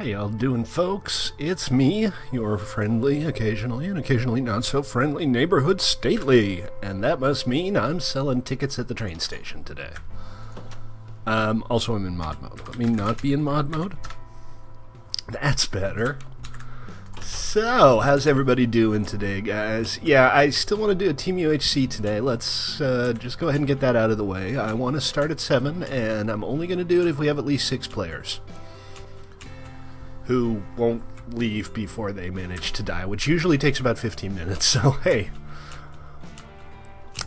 How y'all doing, folks? It's me, your friendly, occasionally, and occasionally not so friendly neighborhood Stately, and that must mean I'm selling tickets at the train station today. Also I'm in mod mode. Let me not be in mod mode. That's better. So, how's everybody doing today, guys? Yeah, I still want to do a Team UHC today. Let's just go ahead and get that out of the way. I want to start at 7, and I'm only going to do it if we have at least 6 players who won't leave before they manage to die, which usually takes about 15 minutes, so hey.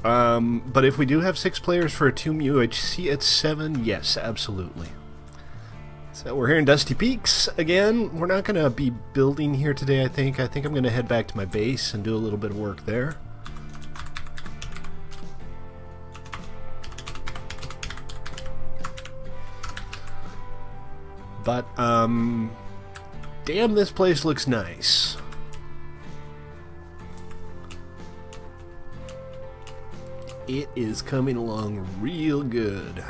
But if we do have 6 players for a Team UHC at 7, yes, absolutely. So we're here in Dusty Peaks again. We're not going to be building here today, I think. I think I'm going to head back to my base and do a little bit of work there. But, damn, this place looks nice. It is coming along real good.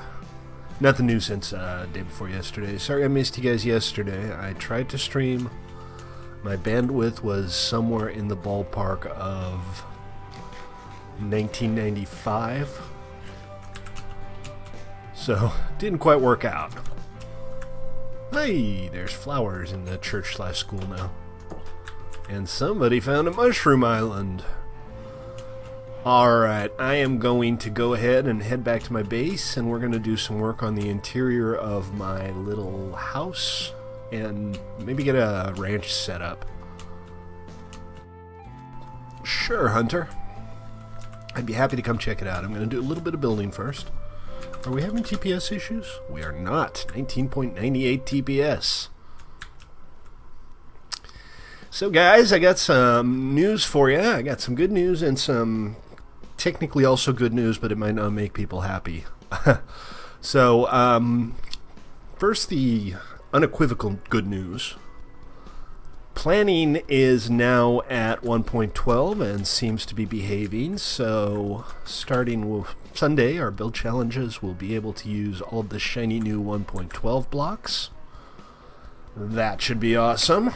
Nothing new since day before yesterday. Sorry I missed you guys yesterday. I tried to stream. My bandwidth was somewhere in the ballpark of 1995. So, didn't quite work out. Hey, there's flowers in the church/school now. And somebody found a mushroom island. Alright, I am going to go ahead and head back to my base, and we're going to do some work on the interior of my little house, and maybe get a ranch set up. Sure, Hunter. I'd be happy to come check it out. I'm going to do a little bit of building first. Are we having TPS issues? We are not. 19.98 TPS. So guys, I got some news for you. I got some good news and some technically also good news, but it might not make people happy. So, first the unequivocal good news. Planning is now at 1.12 and seems to be behaving, so starting with Sunday, our build challenges will be able to use all of the shiny new 1.12 blocks. That should be awesome.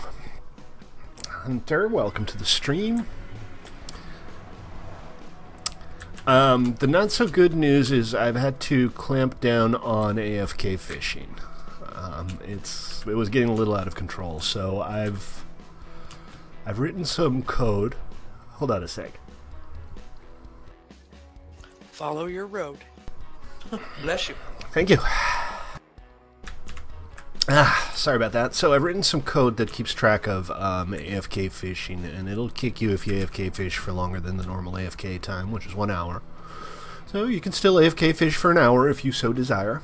Hunter, welcome to the stream. The not so good news is I've had to clamp down on AFK fishing. It was getting a little out of control, so I've written some code. Hold on a sec. Follow your road. Bless you. Thank you. Sorry about that. So I've written some code that keeps track of AFK fishing, and it'll kick you if you AFK fish for longer than the normal AFK time, which is 1 hour. So you can still AFK fish for an hour if you so desire.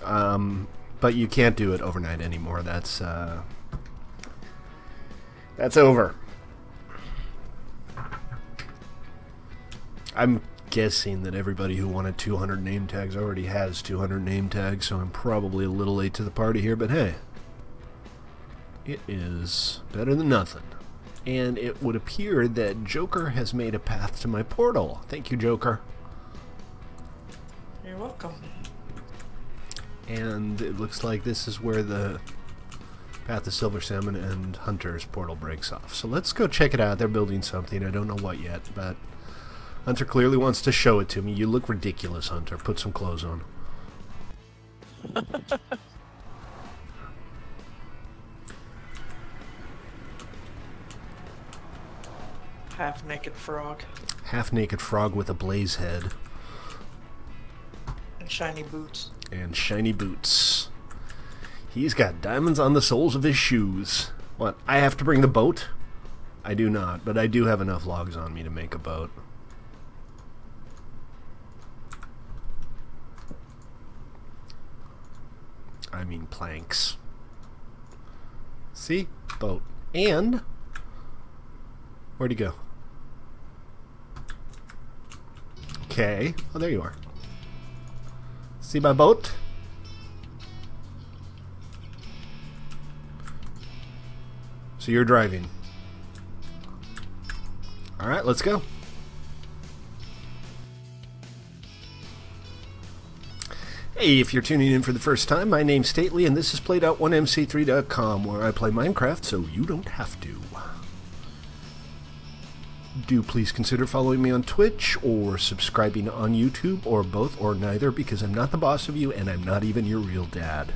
But you can't do it overnight anymore. That's over. I'm guessing that everybody who wanted 200 name tags already has 200 name tags, so I'm probably a little late to the party here, but hey, it is better than nothing. And it would appear that Joker has made a path to my portal. Thank you, Joker. You're welcome. And it looks like this is where the Path to Silver Salmon and Hunter's portal breaks off. So let's go check it out. They're building something. I don't know what yet, but Hunter clearly wants to show it to me. You look ridiculous, Hunter. Put some clothes on. Half-naked frog. Half-naked frog with a blaze head. And shiny boots. And shiny boots. He's got diamonds on the soles of his shoes. What, I have to bring the boat? I do not, but I do have enough logs on me to make a boat. I mean planks. See? Boat. And where'd he go? Okay. Oh, there you are. See my boat? So you're driving. Alright, let's go. Hey, if you're tuning in for the first time, my name's Stately, and this is PlayedOut1MC3.com, where I play Minecraft so you don't have to. Do please consider following me on Twitch, or subscribing on YouTube, or both, or neither, because I'm not the boss of you, and I'm not even your real dad.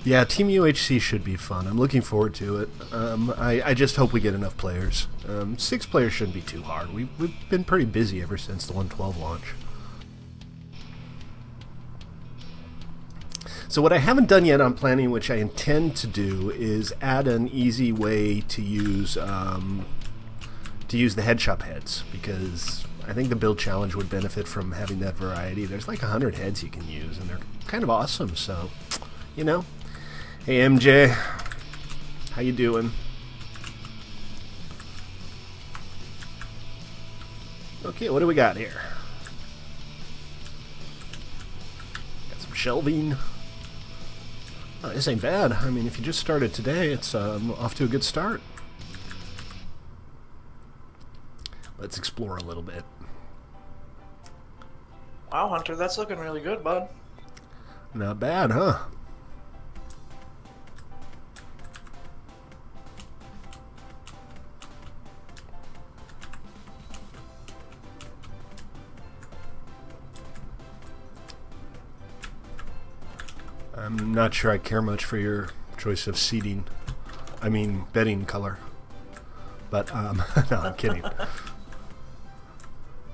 Yeah, Team UHC should be fun. I'm looking forward to it. I just hope we get enough players. 6 players shouldn't be too hard. We've been pretty busy ever since the 1.12 launch. So what I haven't done yet on planning, which I intend to do, is add an easy way to use the head shop heads, because I think the build challenge would benefit from having that variety. There's like 100 heads you can use, and they're kind of awesome. So, you know. Hey MJ, how you doing? Okay, what do we got here? Got some shelving. Oh, this ain't bad. I mean, if you just started today, it's off to a good start. Let's explore a little bit. Wow, Hunter, that's looking really good, bud. Not bad, huh? I'm not sure I care much for your choice of seating. I mean, bedding color. But, no, I'm kidding.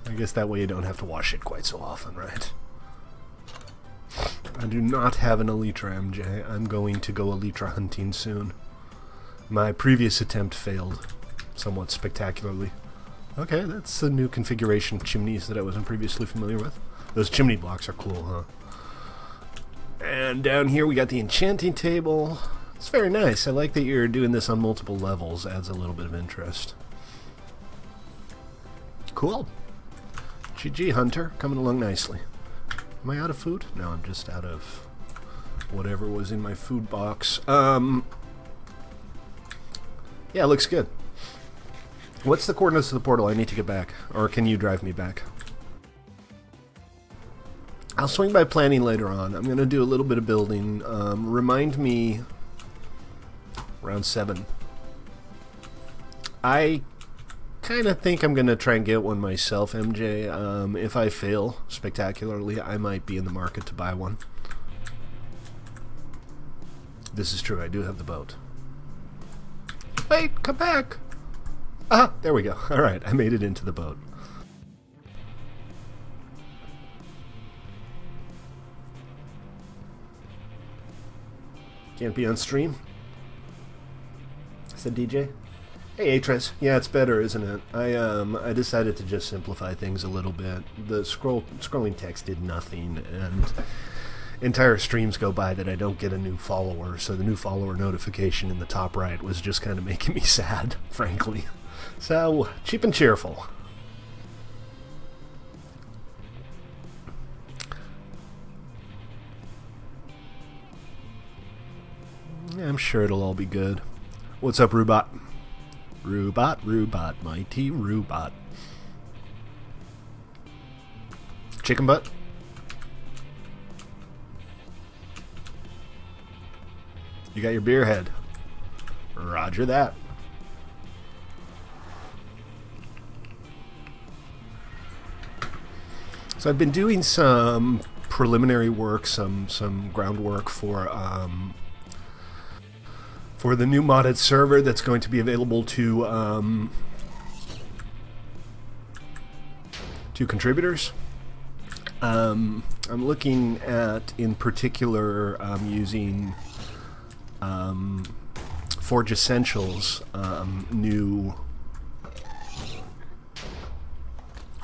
I guess that way you don't have to wash it quite so often, right? I do not have an Elytra, MJ. I'm going to go Elytra hunting soon. My previous attempt failed somewhat spectacularly. Okay, that's a new configuration of chimneys that I wasn't previously familiar with. Those chimney blocks are cool, huh? And down here we got the enchanting table. It's very nice. I like that you're doing this on multiple levels. Adds a little bit of interest. Cool. GG, Hunter. Coming along nicely. Am I out of food? No, I'm just out of whatever was in my food box. Yeah, it looks good. What's the coordinates of the portal? I need to get back. Or can you drive me back? I'll swing by planning later on. I'm going to do a little bit of building. Remind me around 7. I kind of think I'm going to try and get one myself, MJ. If I fail spectacularly, I might be in the market to buy one. This is true. I do have the boat. Wait, come back! Ah, there we go. Alright, I made it into the boat. Can't be on stream, said DJ. Hey Atres, yeah, it's better, isn't it? I decided to just simplify things a little bit. The scrolling text did nothing, and entire streams go by that I don't get a new follower, so the new follower notification in the top right was just kind of making me sad, frankly. So, cheap and cheerful. I'm sure it'll all be good. What's up, Rubot? Rubot, mighty Rubot. Chicken butt? You got your beer head. Roger that. So I've been doing some preliminary work, some groundwork for the new modded server that's going to be available to contributors. I'm looking at, in particular, using Forge Essentials new...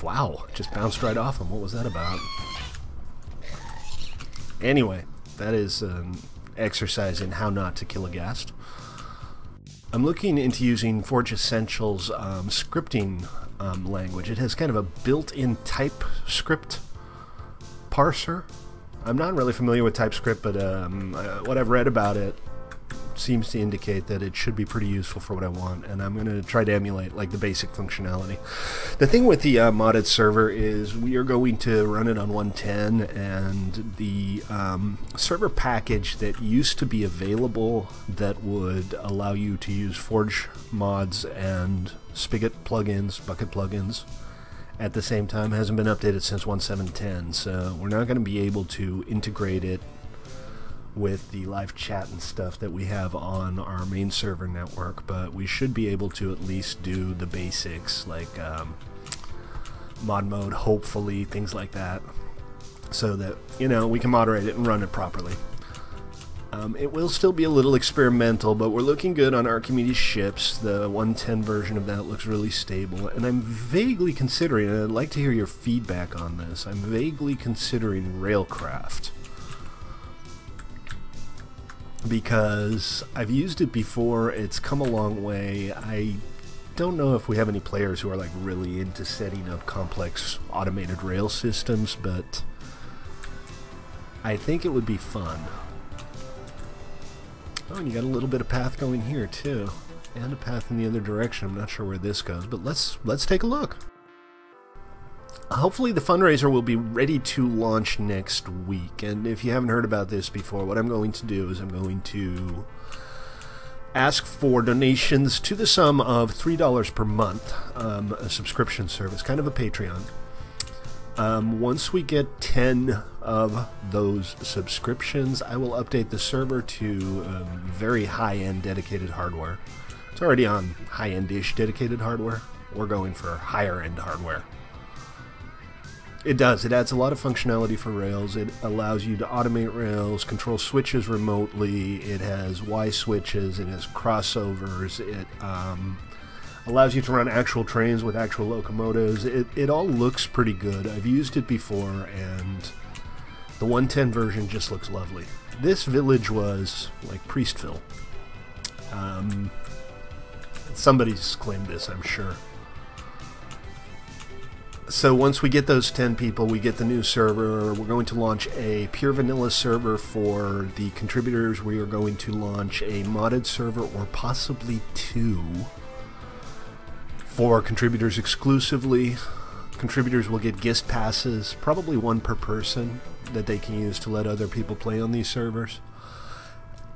Wow, just bounced right off him. What was that about? Anyway, that is an exercise in how not to kill a ghast. I'm looking into using Forge Essentials scripting language. It has kind of a built-in TypeScript parser. I'm not really familiar with TypeScript, but what I've read about it seems to indicate that it should be pretty useful for what I want, and I'm going to try to emulate like the basic functionality. The thing with the modded server is we are going to run it on 110, and the server package that used to be available that would allow you to use Forge mods and Spigot plugins, Bucket plugins, at the same time hasn't been updated since 1.7.10, so we're not going to be able to integrate it with the live chat and stuff that we have on our main server network, but we should be able to at least do the basics like mod mode, hopefully, things like that, so that, you know, we can moderate it and run it properly. It will still be a little experimental, but we're looking good on Archimedes ships. The 110 version of that looks really stable, and I'm vaguely considering, and I'd like to hear your feedback on this, I'm vaguely considering Railcraft, because I've used it before, it's come a long way. I don't know if we have any players who are like really into setting up complex automated rail systems, but I think it would be fun. Oh, and you got a little bit of path going here too, and a path in the other direction. I'm not sure where this goes, but let's take a look. Hopefully the fundraiser will be ready to launch next week, and if you haven't heard about this before, what I'm going to do is I'm going to ask for donations to the sum of $3 per month, a subscription service, kind of a Patreon. Once we get 10 of those subscriptions, I will update the server to very high-end dedicated hardware. It's already on high-end-ish dedicated hardware. We're going for higher-end hardware. It does. It adds a lot of functionality for Rails. It allows you to automate Rails, control switches remotely. It has Y switches. It has crossovers. It allows you to run actual trains with actual locomotives. It all looks pretty good. I've used it before, and the 110 version just looks lovely. This village was like Priestville. Somebody's claimed this, I'm sure. So once we get those 10 people, we get the new server. We're going to launch a pure vanilla server for the contributors. We are going to launch a modded server, or possibly two, for contributors exclusively. Contributors will get guest passes, probably one per person, that they can use to let other people play on these servers.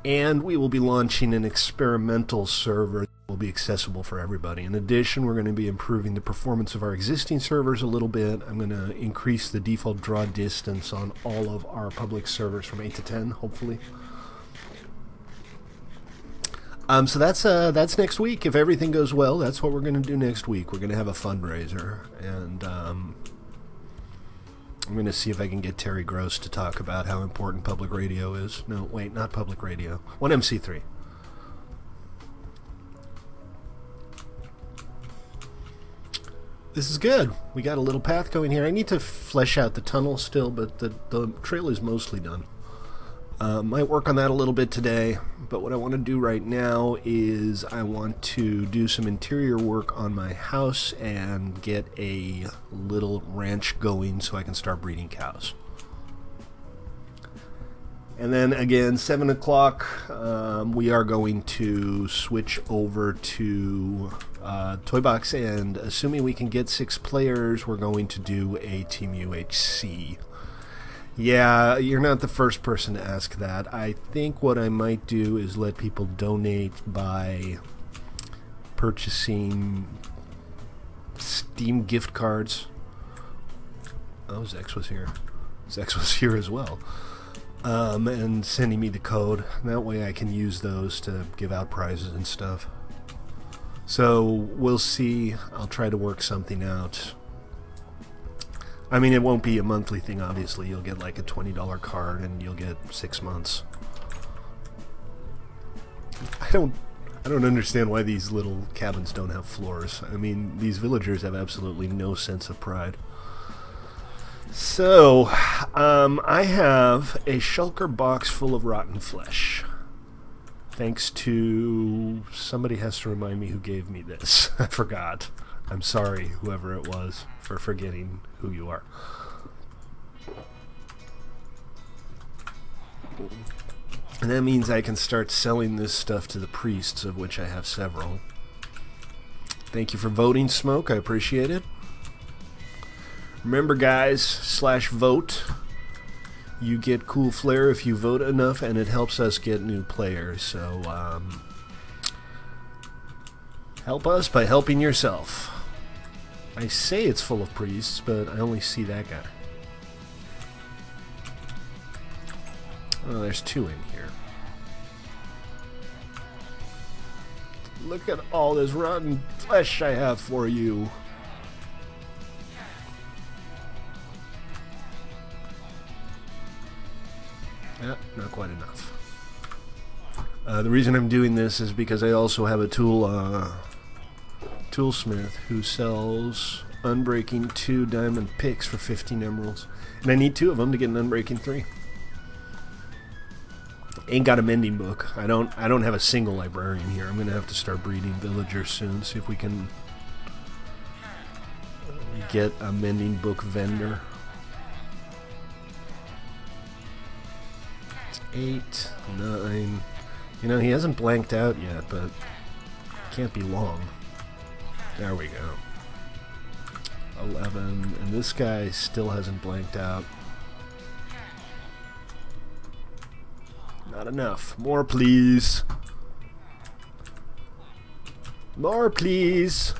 And we will be launching an experimental server that will be accessible for everybody. In addition, we're going to be improving the performance of our existing servers a little bit. I'm going to increase the default draw distance on all of our public servers from 8 to 10, hopefully. So that's next week. If everything goes well, that's what we're going to do next week. We're going to have a fundraiser, and I'm going to see if I can get Terry Gross to talk about how important public radio is. No, wait, not public radio. 1MC3. This is good. We got a little path going here. I need to flesh out the tunnel still, but the trail is mostly done. Might work on that a little bit today, but what I want to do right now is I want to do some interior work on my house and get a little ranch going so I can start breeding cows. And then again, 7 o'clock, we are going to switch over to ToyBox, and assuming we can get 6 players, we're going to do a Team UHC. Yeah, you're not the first person to ask that. I think what I might do is let people donate by purchasing Steam gift cards. Oh, Zex was here. Zex was here as well. And sending me the code. That way I can use those to give out prizes and stuff. So we'll see. I'll try to work something out. I mean, it won't be a monthly thing, obviously. You'll get like a $20 card and you'll get 6 months. I don't understand why these little cabins don't have floors. I mean, these villagers have absolutely no sense of pride. So, I have a shulker box full of rotten flesh. Thanks to... somebody has to remind me who gave me this. I forgot. I'm sorry, whoever it was, for forgetting who you are. And that means I can start selling this stuff to the priests, of which I have several. Thank you for voting, Smoke. I appreciate it. Remember, guys, /vote. You get cool flair if you vote enough, and it helps us get new players. So, help us by helping yourself. I say it's full of priests, but I only see that guy. Oh, there's 2 in here. Look at all this rotten flesh I have for you. Yeah, not quite enough. The reason I'm doing this is because I also have a toolsmith who sells Unbreaking 2 diamond picks for 15 emeralds. And I need 2 of them to get an Unbreaking 3. Ain't got a mending book. I don't have a single librarian here. I'm gonna have to start breeding villagers soon. See if we can get a mending book vendor. It's 8, 9. You know, he hasn't blanked out yet, but can't be long. There we go. 11, and this guy still hasn't blanked out. Not enough. More, please. More, please.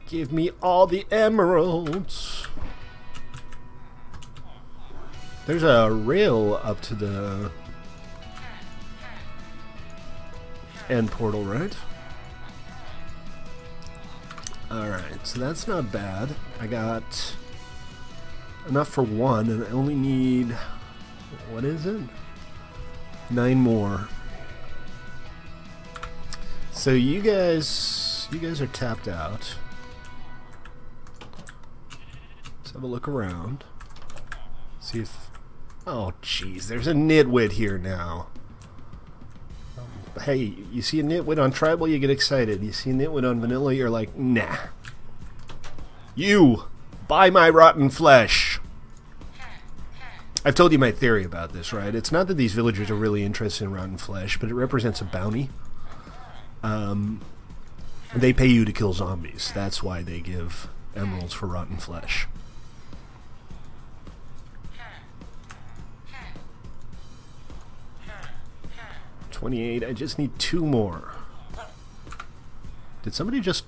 Give me all the emeralds. There's a rail up to the end portal, right? Alright, so that's not bad. I got enough for 1, and I only need... what is it? 9 more. So you guys are tapped out. Let's have a look around. See if... oh, jeez, there's a Nitwit here now. Hey, you see a Nitwit on Tribal, you get excited. You see a Nitwit on Vanilla, you're like, nah. You! Buy my rotten flesh! I've told you my theory about this, right? It's not that these villagers are really interested in rotten flesh, but it represents a bounty. They pay you to kill zombies. That's why they give emeralds for rotten flesh. $28. I just need 2 more. Did somebody just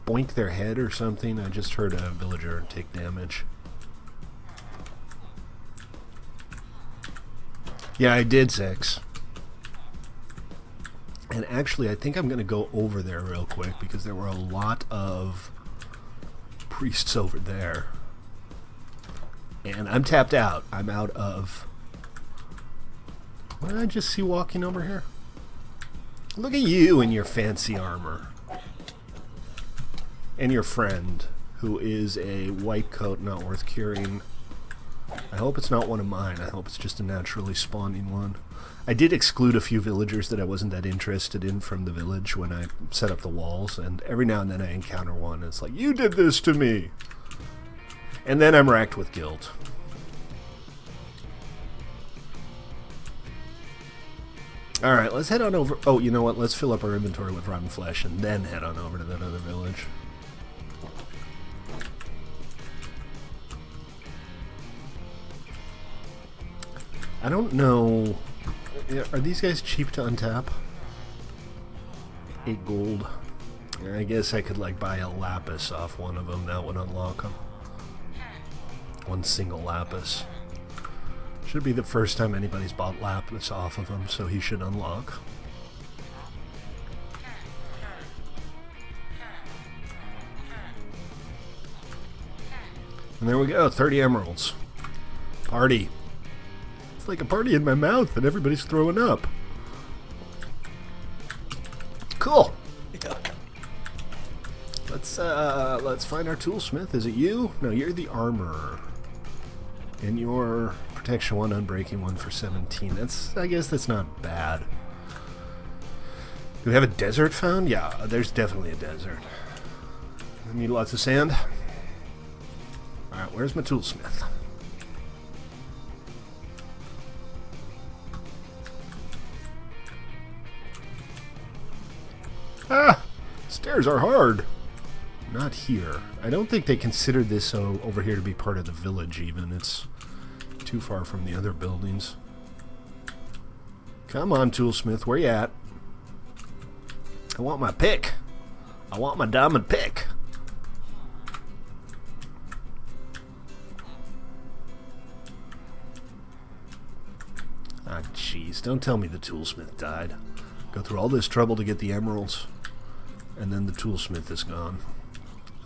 boink their head or something? I just heard a villager take damage. Yeah, I did 6. And actually, I think I'm going to go over there real quick because there were a lot of priests over there. And I'm tapped out. I'm out of... what did I just see walking over here? Look at you in your fancy armor. And your friend, who is a white coat not worth curing. I hope it's not one of mine. I hope it's just a naturally spawning one. I did exclude a few villagers that I wasn't that interested in from the village when I set up the walls, and every now and then I encounter one, and it's like, you did this to me! And then I'm racked with guilt. Alright, let's head on over... oh, you know what? Let's fill up our inventory with rotten flesh, and then head on over to that other village. I don't know... are these guys cheap to untap? 8 gold. I guess I could like buy a lapis off one of them. That would unlock them. One single lapis. Should be the first time anybody's bought lapis off of him, so he should unlock. And there we go, 30 emeralds. Party. It's like a party in my mouth and everybody's throwing up. Cool. Yeah. Let's find our toolsmith. Is it you? No, you're the armorer. And your protection 1, unbreaking 1 for 17. I guess that's not bad. Do we have a desert found? Yeah, there's definitely a desert. I need lots of sand. Alright, where's my toolsmith? Ah! Stairs are hard. Not here. I don't think they considered this over here to be part of the village even. It's too far from the other buildings. Come on, Toolsmith. Where you at? I want my pick. I want my diamond pick. Ah, jeez. Don't tell me the Toolsmith died. Go through all this trouble to get the emeralds, and then the Toolsmith is gone.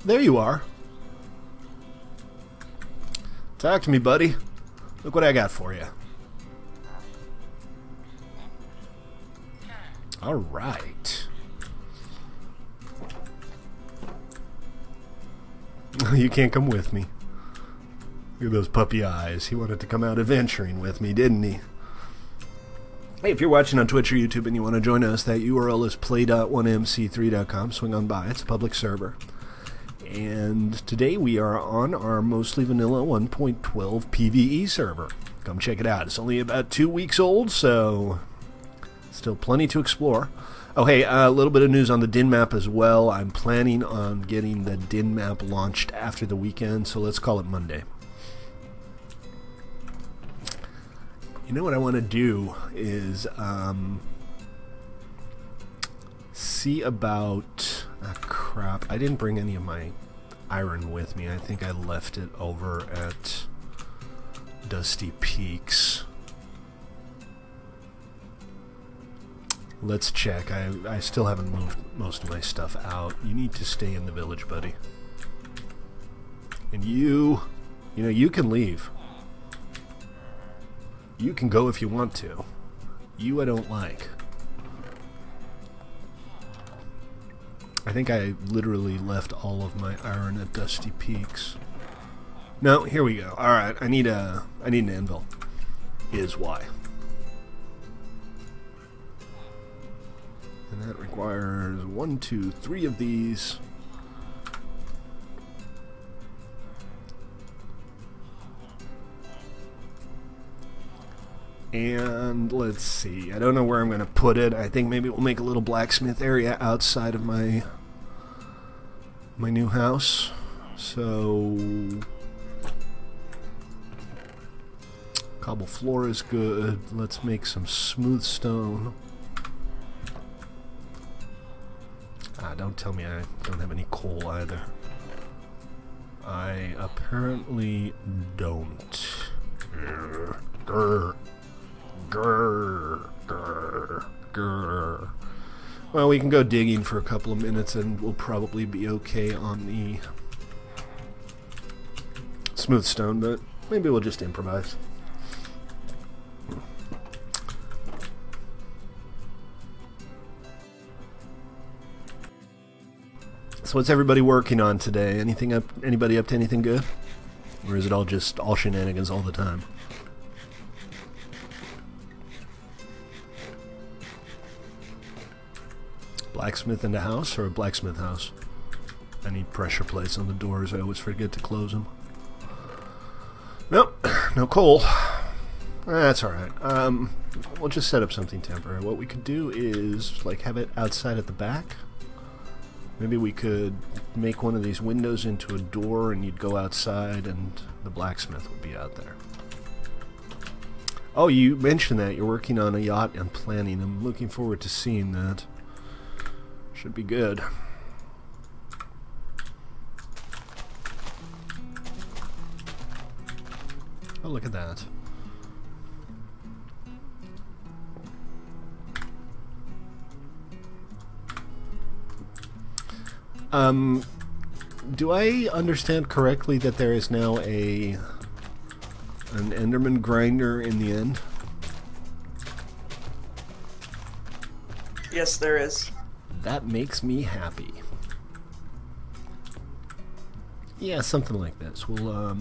There you are. Talk to me, buddy. Look what I got for you. All right. You can't come with me. Look at those puppy eyes. He wanted to come out adventuring with me, didn't he? Hey, if you're watching on Twitch or YouTube and you want to join us, that URL is play.1mc3.com. Swing on by. It's a public server. And today we are on our mostly vanilla 1.12 PvE server. Come check it out. It's only about 2 weeks old, so still plenty to explore. Oh, hey, a little bit of news on the DIN map as well. I'm planning on getting the DIN map launched after the weekend, so let's call it Monday. You know what I want to do is see about... Ah, crap. I didn't bring any of my iron with me. I think I left it over at Dusty Peaks. Let's check. I still haven't moved most of my stuff out. You need to stay in the village, buddy. And you know, you can leave. You can go if you want to. You I don't like. I think I literally left all of my iron at Dusty Peaks. No, here we go. Alright, I need an anvil. Is why. And that requires 1, 2, 3 of these. And let's see, I don't know where I'm going to put it. I think maybe we'll make a little blacksmith area outside of my new house. So cobble floor is good. Let's make some smooth stone. Ah, don't tell me I don't have any coal either. I apparently don't. Grr. Grr, grr, grr. Well, we can go digging for a couple of minutes and we'll probably be okay on the smooth stone, but maybe we'll just improvise. So what's everybody working on today? Anybody up to anything good? Or is it all just all shenanigans all the time? Blacksmith in the house or a blacksmith house? I need pressure plates on the doors. I always forget to close them. Nope, no coal. That's alright. We'll just set up something temporary. What we could do is like have it outside at the back. Maybe we could make one of these windows into a door and you'd go outside and the blacksmith would be out there. Oh, you mentioned that. You're working on a yacht and planning. I'm looking forward to seeing that. Should be good. Oh, look at that. Do I understand correctly that there is now an Enderman Grinder in the end? Yes, there is. That makes me happy. Yeah, something like this. We'll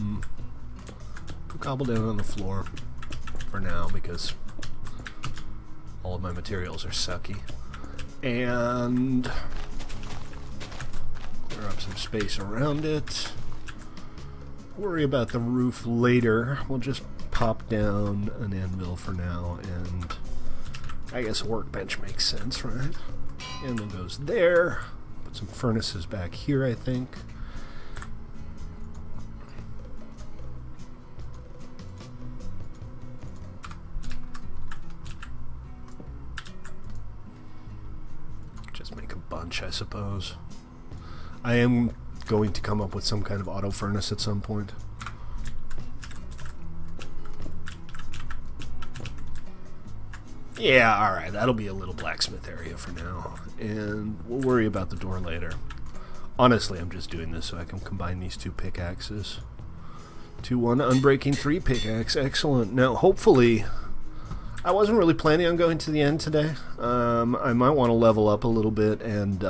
put cobble down on the floor for now because all of my materials are sucky. And clear up some space around it. Worry about the roof later. We'll just pop down an anvil for now, and I guess a workbench makes sense, right? And then goes there. Put some furnaces back here, I think. Just make a bunch, I suppose. I am going to come up with some kind of auto furnace at some point. Yeah, alright, that'll be a little blacksmith area for now. And we'll worry about the door later. Honestly, I'm just doing this so I can combine these two pickaxes. 2-1 unbreaking 3 pickaxe. Excellent. Now, hopefully, I wasn't really planning on going to the end today. I might want to level up a little bit and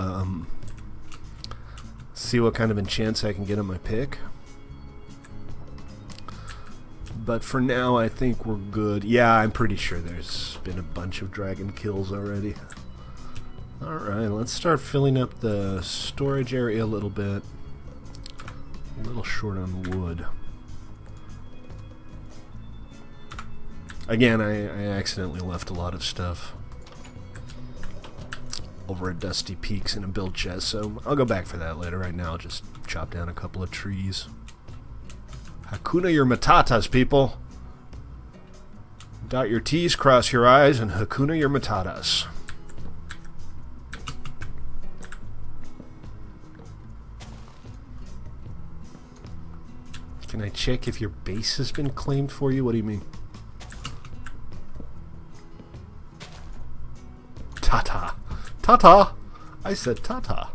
see what kind of enchants I can get on my pick. But for now, I think we're good. Yeah, I'm pretty sure there's been a bunch of dragon kills already. Alright, let's start filling up the storage area a little bit. A little short on wood. Again, I accidentally left a lot of stuff over at Dusty Peaks in a build chest, so I'll go back for that later. Right now, I'll just chop down a couple of trees. Hakuna your matatas, people. Dot your T's, cross your I's, and Hakuna your matatas. Can I check if your base has been claimed for you? What do you mean? Tata. Tata! I said tata.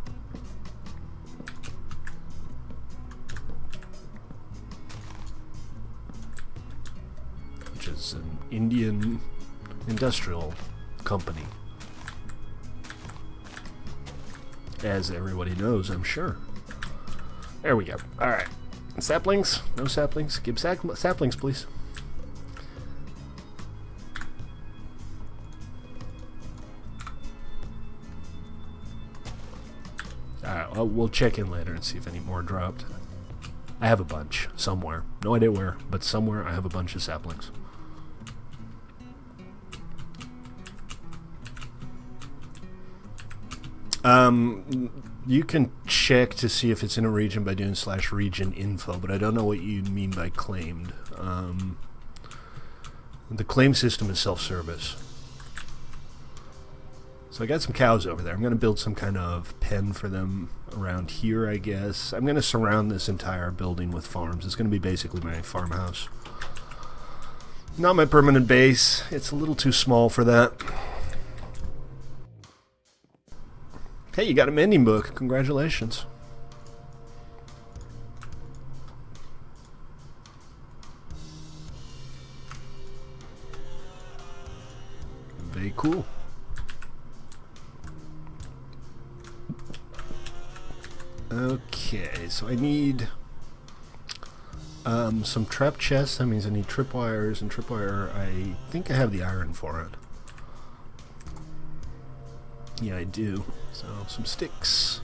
Which is an Indian industrial company. As everybody knows, I'm sure. There we go. Alright. Saplings? No saplings? Give saplings, please. Alright, well, we'll check in later and see if any more dropped. I have a bunch. Somewhere. No idea where, but somewhere I have a bunch of saplings. You can check to see if it's in a region by doing /region info, but I don't know what you mean by claimed. The claim system is self-service. So I got some cows over there. I'm going to build some kind of pen for them around here, I guess. I'm going to surround this entire building with farms. It's going to be basically my farmhouse. Not my permanent base. It's a little too small for that. Hey, you got a mending book. Congratulations. Very cool. Okay, so I need some trap chests. That means I need tripwires, and tripwire, I think I have the iron for it. Yeah, I do. So, some sticks.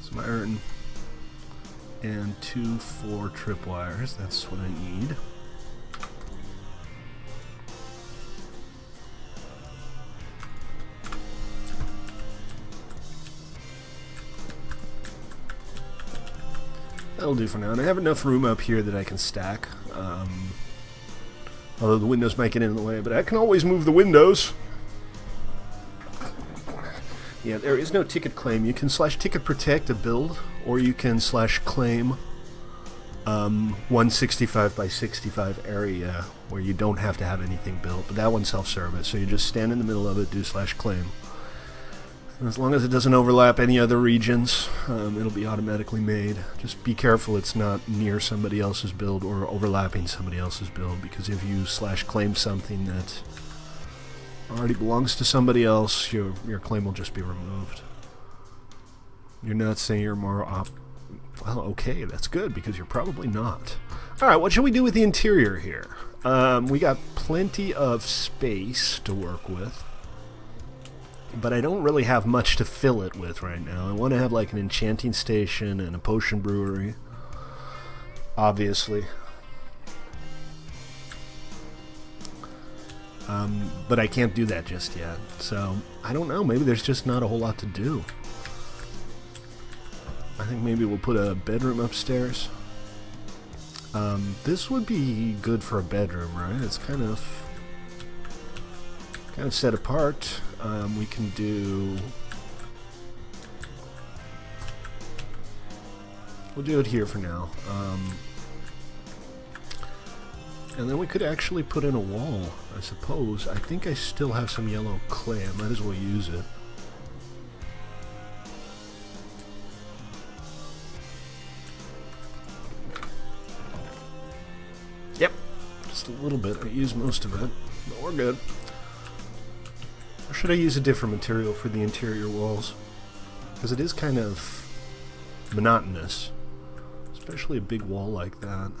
Some iron. And 2 4 tripwires. That's what I need. That'll do for now. And I have enough room up here that I can stack. Although the windows might get in the way, but I can always move the windows. Yeah, there is no ticket claim. You can /ticket protect a build, or you can /claim 165 by 65 area where you don't have to have anything built. But that one's self-service, so you just stand in the middle of it, do /claim. And as long as it doesn't overlap any other regions, it'll be automatically made. Just be careful it's not near somebody else's build or overlapping somebody else's build, because if you /claim something that already belongs to somebody else, your claim will just be removed. You're not saying you're more well, okay, that's good, because you're probably not. Alright, what should we do with the interior here? We got plenty of space to work with, but I don't really have much to fill it with right now. I want to have like an enchanting station and a potion brewery, obviously. But I can't do that just yet. So, I don't know. Maybe there's just not a whole lot to do. I think maybe we'll put a bedroom upstairs. This would be good for a bedroom, right? It's kind of set apart. We can do... We'll do it here for now. And then we could actually put in a wall, I suppose. I think I still have some yellow clay. I might as well use it. Yep, just a little bit. I used most of it, but we're good. Or should I use a different material for the interior walls? Because it is kind of monotonous, especially a big wall like that.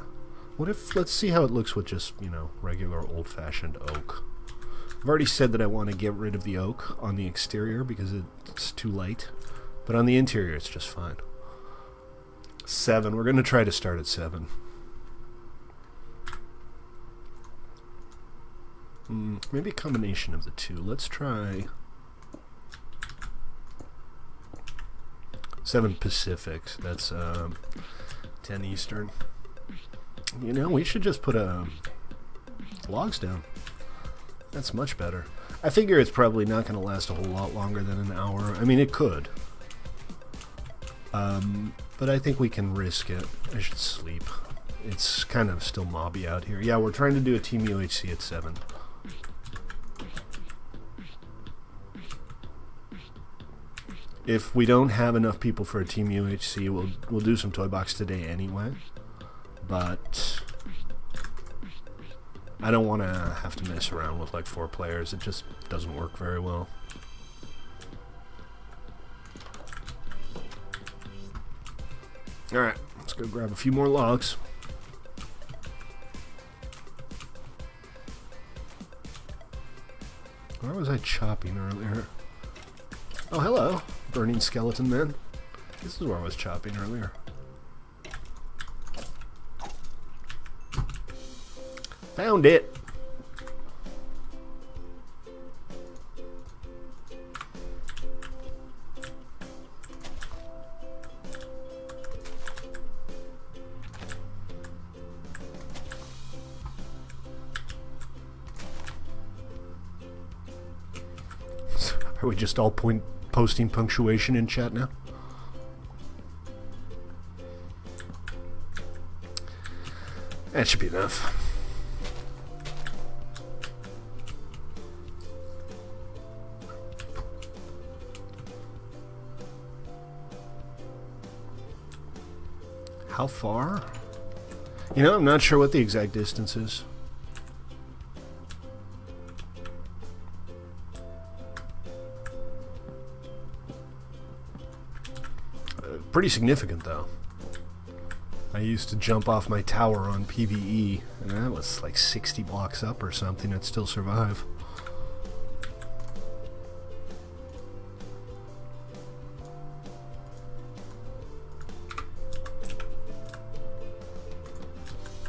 What if, let's see how it looks with just, you know, regular old-fashioned oak. I've already said that I want to get rid of the oak on the exterior because it's too light, but on the interior it's just fine. 7, we're going to try to start at 7. Maybe a combination of the two. Let's try 7 Pacifics. That's 10 Eastern. You know, we should just put logs down. That's much better. I figure it's probably not going to last a whole lot longer than an hour. I mean, it could. But I think we can risk it. I should sleep. It's kind of still mobby out here. Yeah, we're trying to do a Team UHC at 7. If we don't have enough people for a Team UHC, we'll do some ToyBox today anyway. But I don't want to have to mess around with like 4 players. It just doesn't work very well. Alright, let's go grab a few more logs. Where was I chopping earlier? Oh, hello, burning skeleton man. This is where I was chopping earlier. Found it! Are we just all posting punctuation in chat now? That should be enough. How far? You know, I'm not sure what the exact distance is. Pretty significant, though. I used to jump off my tower on PvE, and that was like 60 blocks up or something. I'd still survive.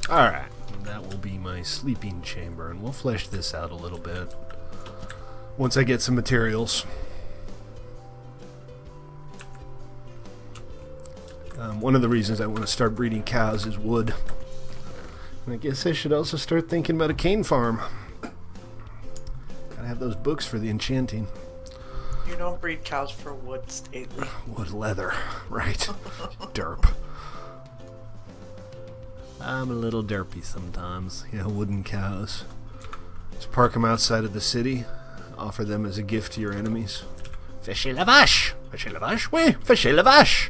Alright, that will be my sleeping chamber, and we'll flesh this out a little bit once I get some materials. One of the reasons I want to start breeding cows is wood. And I guess I should also start thinking about a cane farm. Gotta have those books for the enchanting. You don't breed cows for wood, Stately. Wood leather, right. Derp. I'm a little derpy sometimes. Yeah, wooden cows. Just park them outside of the city. Offer them as a gift to your enemies. Fishy la vache! Fishy la vache? Oui, fishy la vache!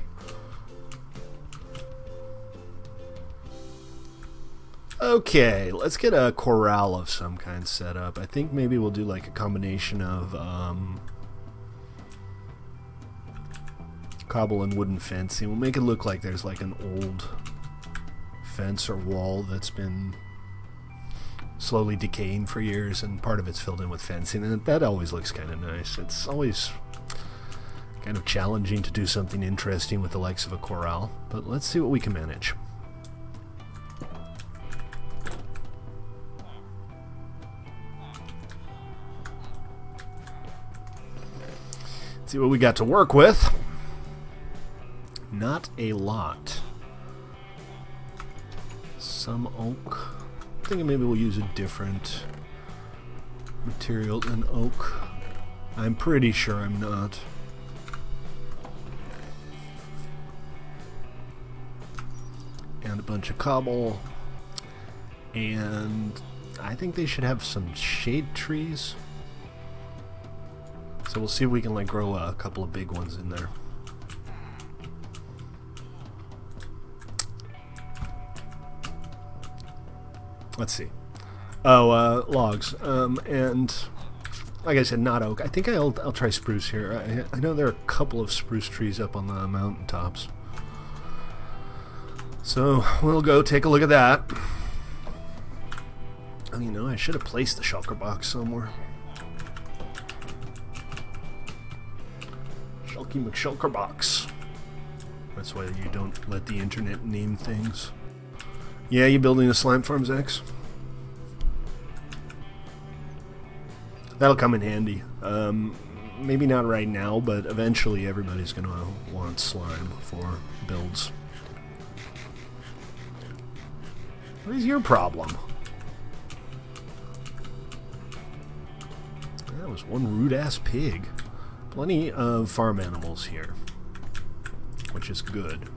Okay, let's get a corral of some kind set up. I think maybe we'll do like a combination of cobble and wooden fencing. We'll make it look like there's like an old fence or wall that's been slowly decaying for years, and part of it's filled in with fencing, and that always looks kind of nice. It's always kind of challenging to do something interesting with the likes of a corral, but let's see what we can manage. See what we got to work with. Not a lot. Some oak. I'm thinking maybe we'll use a different material than oak. I'm pretty sure I'm not. And a bunch of cobble. And I think they should have some shade trees. So we'll see if we can like grow a couple of big ones in there. Let's see. Oh, logs. And like I said, not oak. I think I'll try spruce here. I know there are a couple of spruce trees up on the mountaintops. So we'll go take a look at that. Oh, you know, I should have placed the shulker box somewhere. Shulky McShulker box. That's why you don't let the internet name things. Yeah, you building a slime farm, Zex? That'll come in handy. Maybe not right now, but eventually everybody's gonna want slime for builds. What is your problem? That was one rude-ass pig. Plenty of farm animals here, which is good.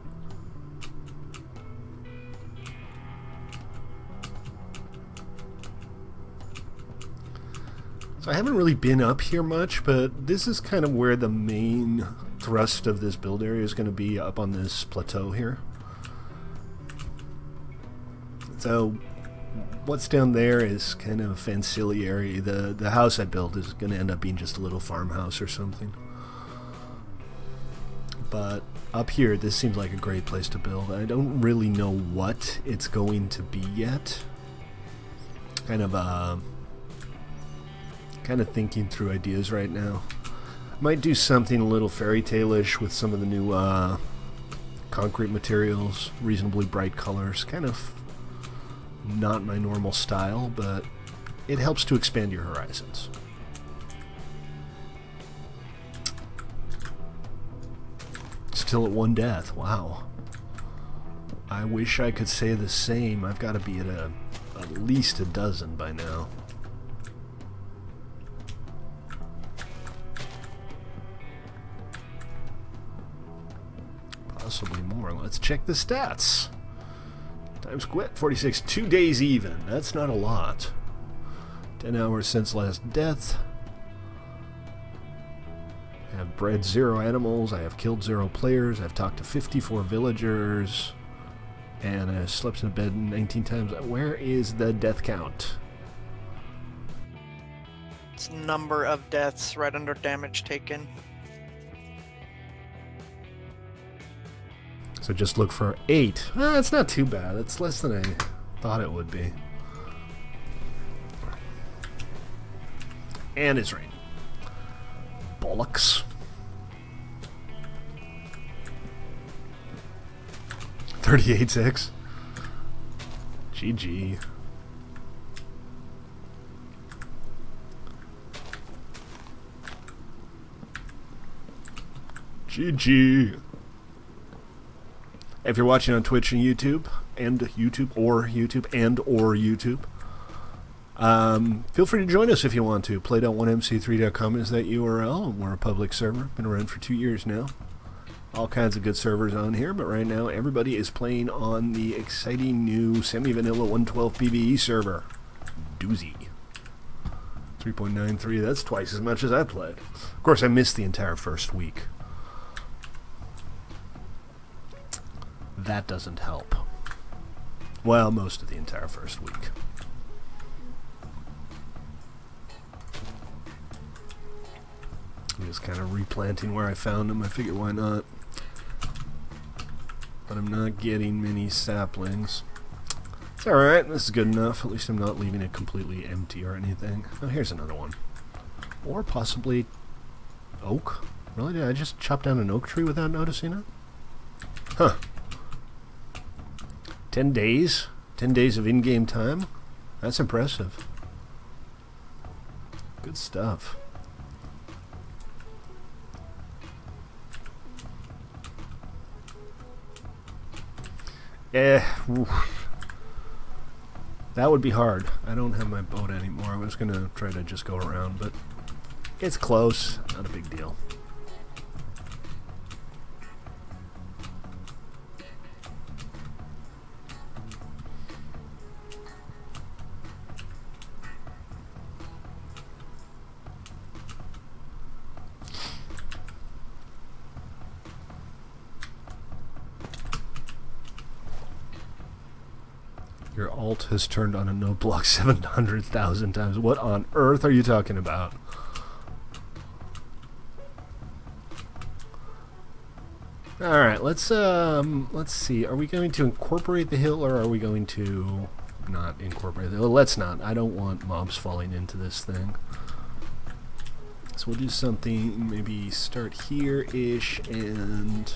So I haven't really been up here much, but this is kind of where the main thrust of this build area is going to be, up on this plateau here. So what's down there is kind of ancillary. The house I built is going to end up being just a little farmhouse or something. But up here, this seems like a great place to build. I don't really know what it's going to be yet. Kind of thinking through ideas right now. Might do something a little fairy tale-ish with some of the new concrete materials, reasonably bright colors. Kind of not my normal style, but it helps to expand your horizons. Still at 1 death. Wow. I wish I could say the same. I've got to be at least a dozen by now. Possibly more. Let's check the stats. Times quit 46, 2 days even. That's not a lot. 10 hours since last death. I have bred 0 animals. I have killed 0 players. I've talked to 54 villagers. And I slept in bed 19 times. Where is the death count? It's number of deaths right under damage taken. So just look for 8. It's not too bad. It's less than I thought it would be. And it's raining. Bollocks. 38-6. GG. GG. If you're watching on Twitch and YouTube, feel free to join us if you want to. Play.1mc3.com is that URL. We're a public server. Been around for 2 years now. All kinds of good servers on here, but right now everybody is playing on the exciting new semi-vanilla 112 PvE server. Doozy. 3.93, that's twice as much as I played. Of course, I missed the entire first week. That doesn't help. Well, most of the entire first week. I'm just kind of replanting where I found them. I figured why not. But I'm not getting many saplings. It's alright, this is good enough. At least I'm not leaving it completely empty or anything. Oh, here's another one. Or possibly oak. Really? Did I just chop down an oak tree without noticing it? Huh. 10 days? 10 days of in-game time? That's impressive. Good stuff. Oof. That would be hard. I don't have my boat anymore. I was gonna try to just go around, but it's close. Not a big deal. Your alt has turned on a no block 700,000 times. What on earth are you talking about? All right, let's see. Are we going to incorporate the hill, or are we going to not incorporate the hill? Let's not. I don't want mobs falling into this thing. So we'll do something. Maybe start here-ish and.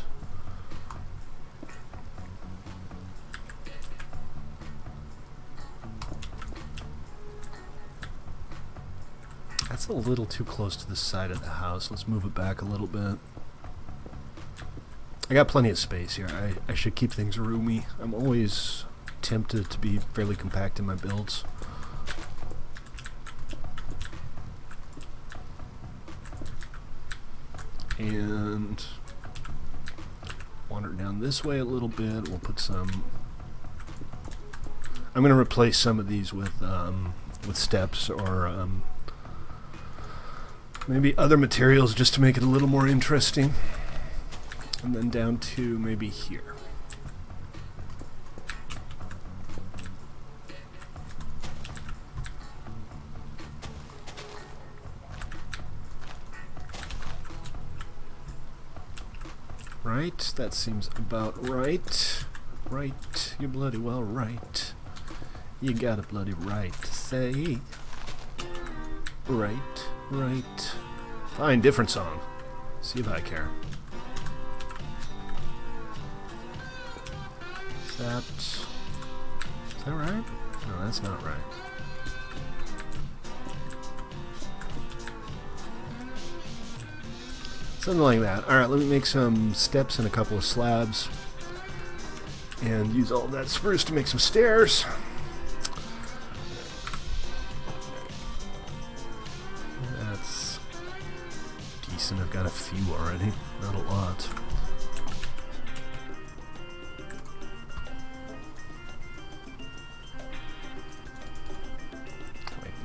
That's a little too close to the side of the house. Let's move it back a little bit. I got plenty of space here. I should keep things roomy. I'm always tempted to be fairly compact in my builds. And wander down this way a little bit. We'll put some. I'm going to replace some of these with steps or maybe other materials just to make it a little more interesting. And then down to maybe here. Right, that seems about right. Right, you're bloody well right. You got a bloody right to say. Right, right. Fine, different song. See if I care. Is that right? No, that's not right. Something like that. Alright, let me make some steps and a couple of slabs. And use all of that spruce to make some stairs. That's decent. I've got a few already. Not a lot.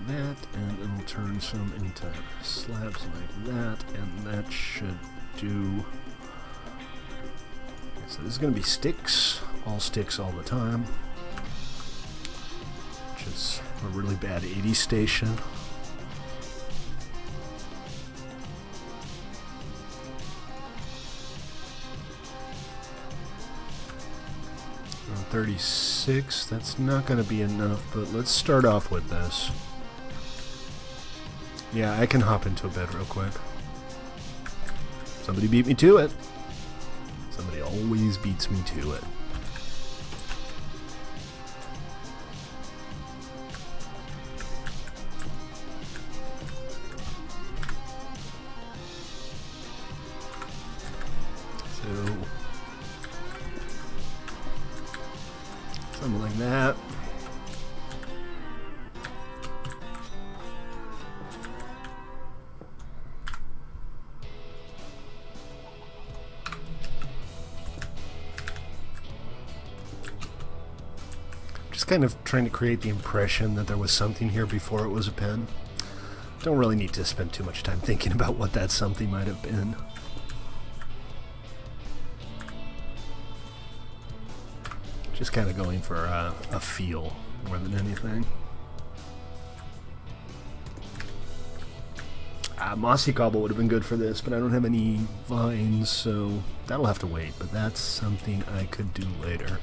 That, and it'll turn some into slabs like that, and that should do. Okay, so this is going to be sticks all the time, which is a really bad 80s station. 36, that's not going to be enough, but let's start off with this. Yeah, I can hop into a bed real quick. Somebody beat me to it. Somebody always beats me to it. So, something like that. Kind of trying to create the impression that there was something here before it was a pen. Don't really need to spend too much time thinking about what that something might have been. Just kind of going for a feel more than anything. Mossy cobble would have been good for this, but I don't have any vines, so that'll have to wait, but that's something I could do later.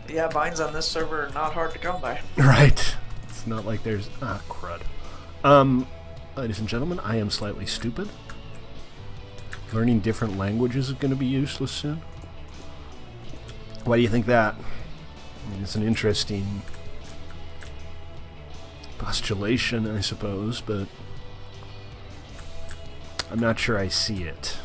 Yeah, vines on this server are not hard to come by. Right. It's not like there's... Ah, crud. Ladies and gentlemen, I am slightly stupid. Learning different languages is going to be useless soon. Why do you think that? I mean, it's an interesting postulation, I suppose, but I'm not sure I see it.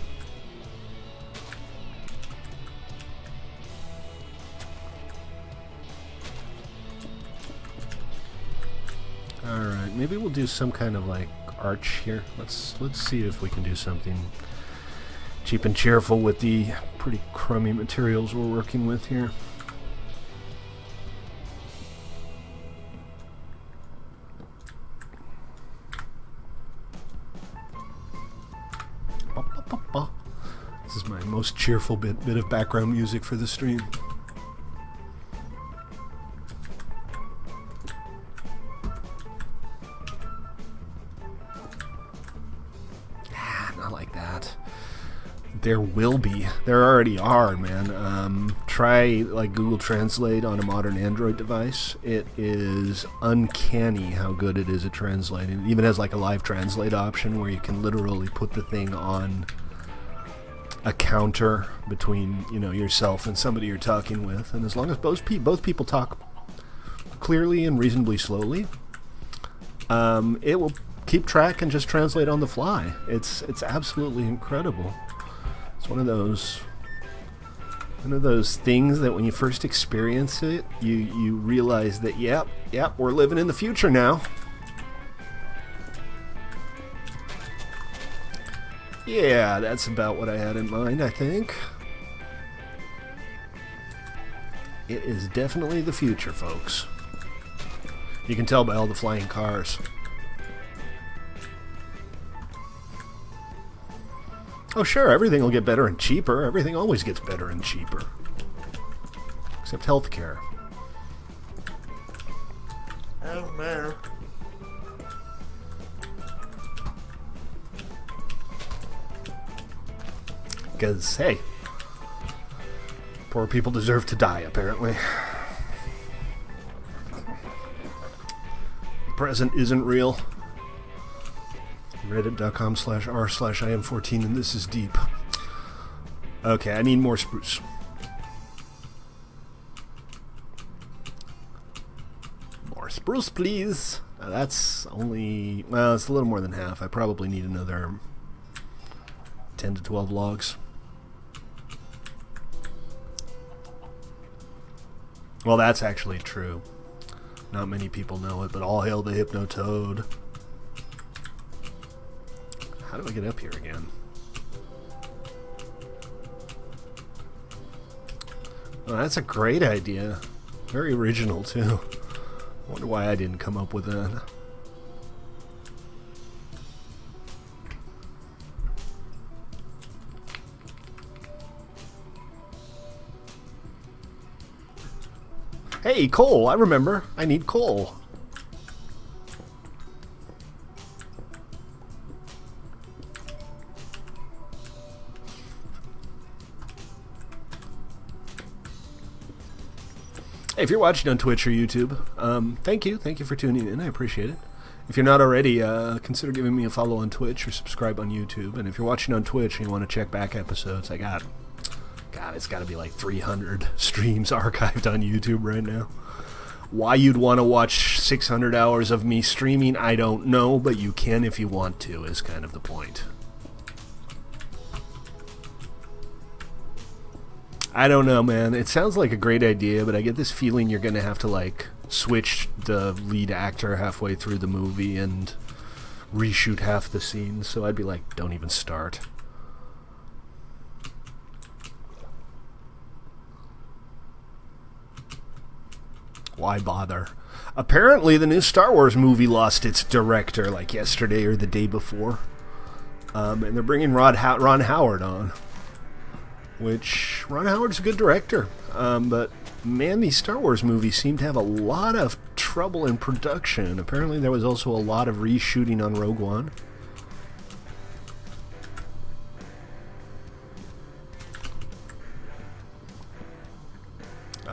maybe we'll do some kind of like arch here. Let's see if we can do something cheap and cheerful with the pretty crummy materials we're working with here. This is my most cheerful bit of background music for the stream. Not like that. There will be. There already are, man. Try like Google Translate on a modern Android device. It is uncanny how good it is at translating. It even has like a live translate option where you can literally put the thing on a counter between, you know, yourself and somebody you're talking with, and as long as both people talk clearly and reasonably slowly, it will keep track and just translate on the fly. It's absolutely incredible. It's one of those things that when you first experience it, you realize that yep, we're living in the future now. Yeah, that's about what I had in mind, I think. It is definitely the future, folks. You can tell by all the flying cars. Oh sure, everything will get better and cheaper. Everything always gets better and cheaper. Except healthcare. Oh man. Because, hey, poor people deserve to die, apparently. The present isn't real. Reddit.com/r/IM14 and this is deep. Okay, I need more spruce. More spruce, please. That's only, well, it's a little more than half. I probably need another 10 to 12 logs. Well, that's actually true. Not many people know it, but all hail the Hypnotoad. How do I get up here again? Oh, that's a great idea. Very original, too. I wonder why I didn't come up with that. Hey, coal! I remember. I need coal. Hey, if you're watching on Twitch or YouTube, thank you. Thank you for tuning in. I appreciate it. If you're not already, consider giving me a follow on Twitch or subscribe on YouTube. And if you're watching on Twitch and you want to check back episodes, I got... God, it's got to be like 300 streams archived on YouTube right now. Why you'd want to watch 600 hours of me streaming, I don't know, but you can if you want to, is kind of the point. I don't know, man. It sounds like a great idea, but I get this feeling you're going to have to, like, switch the lead actor halfway through the movie and reshoot half the scenes, so I'd be like, don't even start. Why bother? Apparently the new Star Wars movie lost its director like yesterday or the day before. And they're bringing Ron Howard on. Which, Ron Howard's a good director. But, man, these Star Wars movies seem to have a lot of trouble in production. Apparently there was also a lot of reshooting on Rogue One.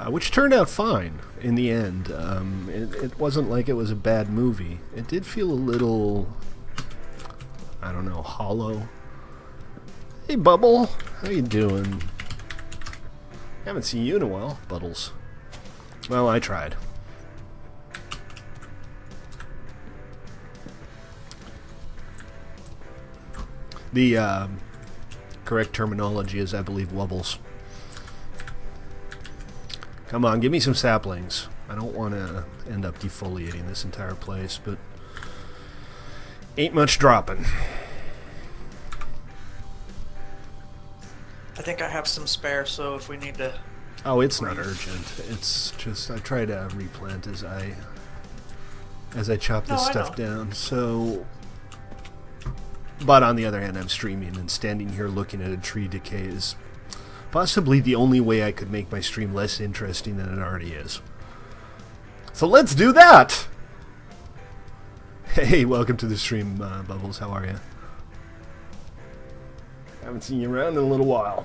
Which turned out fine in the end. It wasn't like it was a bad movie. It did feel a little, I don't know, hollow. Hey, Bubble, how you doing? Haven't seen you in a while, Buttles. Well, I tried. The correct terminology is, I believe, wubbles. Come on, give me some saplings. I don't want to end up defoliating this entire place, but Ain't much dropping. I think I have some spare, so if we need to... Oh, it's not urgent. It's just I try to replant as I chop this stuff down. So, but on the other hand, I'm streaming, and standing here looking at a tree decay is possibly the only way I could make my stream less interesting than it already is. So let's do that! Hey, welcome to the stream, Bubbles. How are you? Haven't seen you around in a little while.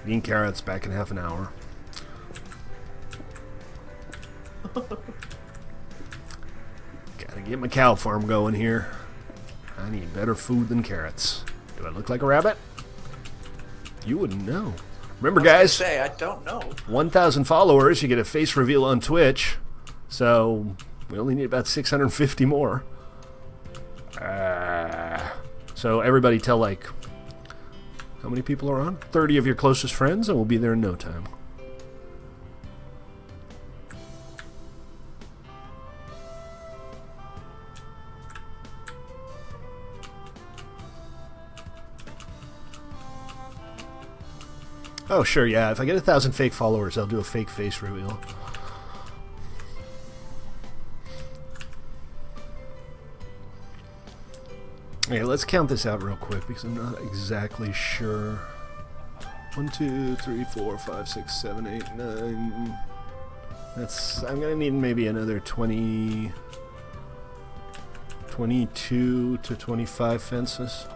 Eating carrots, back in half an hour. Gotta get my cow farm going here. I need better food than carrots. Do I look like a rabbit? You wouldn't know. Remember, guys, I don't know. 1,000 followers, you get a face reveal on Twitch. So we only need about 650 more. So everybody tell, like, how many people are on? 30 of your closest friends, and we'll be there in no time. Oh, sure, yeah. If I get 1,000 fake followers, I'll do a fake face reveal. Okay, let's count this out real quick because I'm not exactly sure. 1, 2, 3, 4, 5, 6, 7, 8, 9. I'm gonna need maybe another 22 to 25 fences.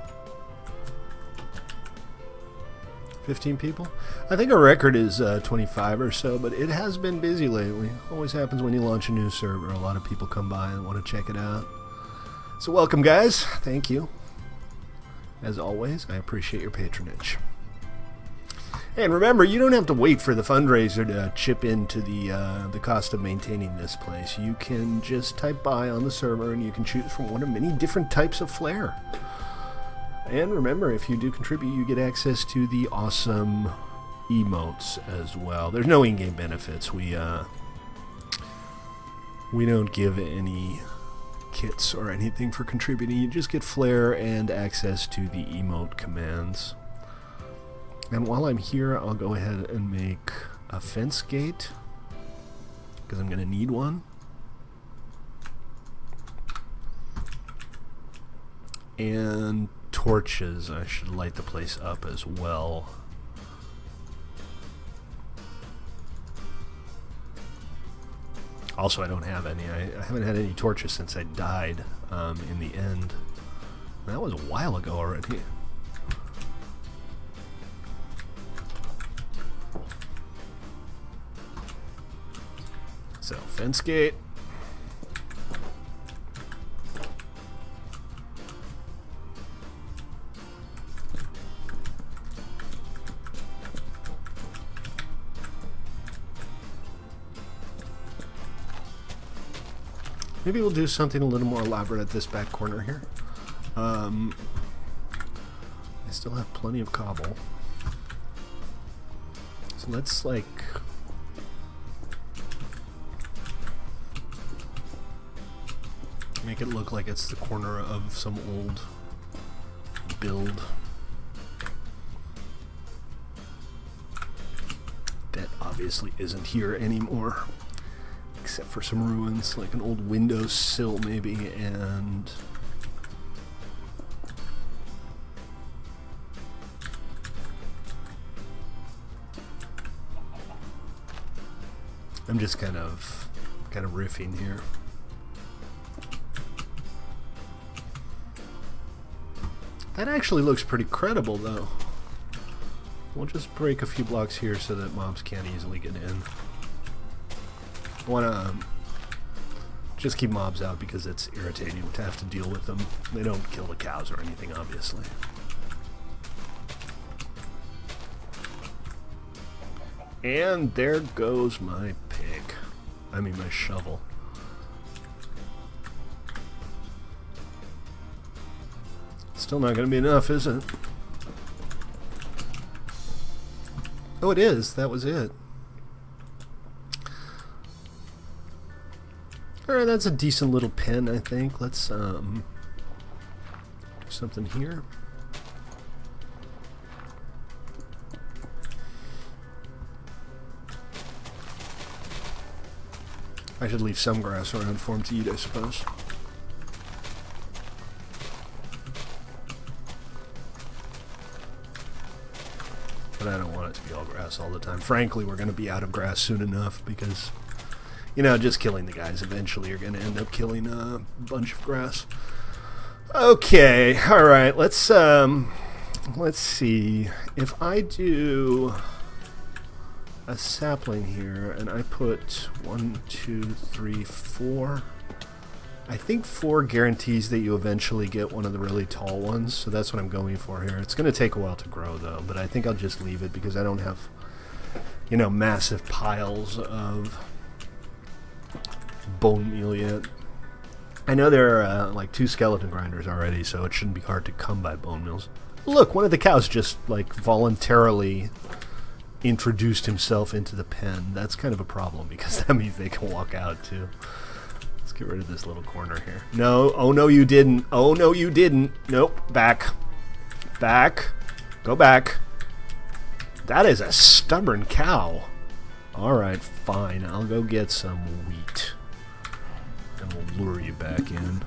15 people? I think our record is 25 or so, but it has been busy lately. Always happens when you launch a new server. A lot of people come by and want to check it out. So welcome, guys. Thank you. As always, I appreciate your patronage. And remember, you don't have to wait for the fundraiser to chip into the cost of maintaining this place. You can just type buy on the server, and you can choose from one of many different types of flair. And remember, if you do contribute, you get access to the awesome emotes as well. There's no in-game benefits. We don't give any kits or anything for contributing. You just get flair and access to the emote commands. And while I'm here, I'll go ahead and make a fence gate because I'm going to need one. And torches. I should light the place up as well. Also, I don't have any. I haven't had any torches since I died in the end. That was a while ago already. So, fence gate. Maybe we'll do something a little more elaborate at this back corner here. I still have plenty of cobble. So let's, like, make it look like it's the corner of some old build that obviously isn't here anymore. Except for some ruins, like an old windowsill maybe, and I'm just kind of riffing here. That actually looks pretty credible, though. We'll just break a few blocks here so that mobs can't easily get in. I want to just keep mobs out because it's irritating to have to deal with them. They don't kill the cows or anything, obviously. And there goes my pig. I mean my shovel. Still not going to be enough, is it? Oh, it is. That was it. Alright, that's a decent little pen, I think. Let's, do something here. I should leave some grass around for him to eat, I suppose. But I don't want it to be all grass all the time. Frankly, we're going to be out of grass soon enough because, you know, just killing the guys eventually are going to end up killing a bunch of grass. Okay, alright, let's see. If I do a sapling here and I put 1, 2, 3, 4... I think 4 guarantees that you eventually get one of the really tall ones, so that's what I'm going for here. It's going to take a while to grow, though, but I think I'll just leave it because I don't have, you know, massive piles of bone meal yet. I know there are, like, 2 skeleton grinders already, so it shouldn't be hard to come by bone meals. Look, one of the cows just, like, voluntarily introduced himself into the pen. That's kind of a problem because that means they can walk out, too. Get rid of this little corner here. No, oh no you didn't. Oh no you didn't. Nope, back. Back. Go back. That is a stubborn cow. Alright, fine. I'll go get some wheat. And we'll lure you back in.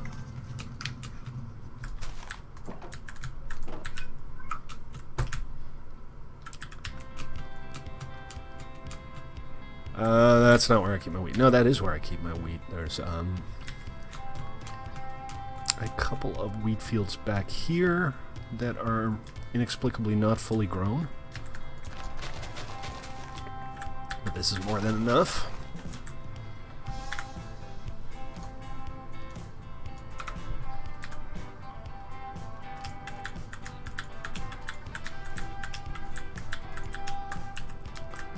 That's not where I keep my wheat. No, that is where I keep my wheat. There's a couple of wheat fields back here that are inexplicably not fully grown. But this is more than enough.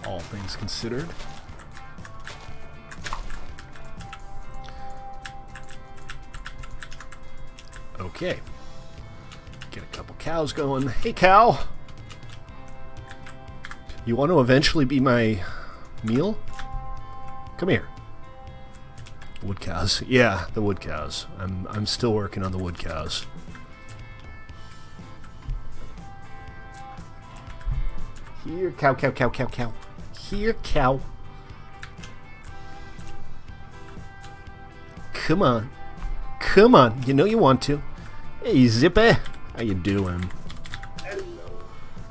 All things considered. Okay. Get a couple cows going. Hey, cow! You want to eventually be my meal? Come here. Wood cows. Yeah, the wood cows. I'm still working on the wood cows. Here, cow, cow, cow, cow, cow. Here, cow. Come on. Come on. You know you want to. Hey, Zippy. How you doing? Hello.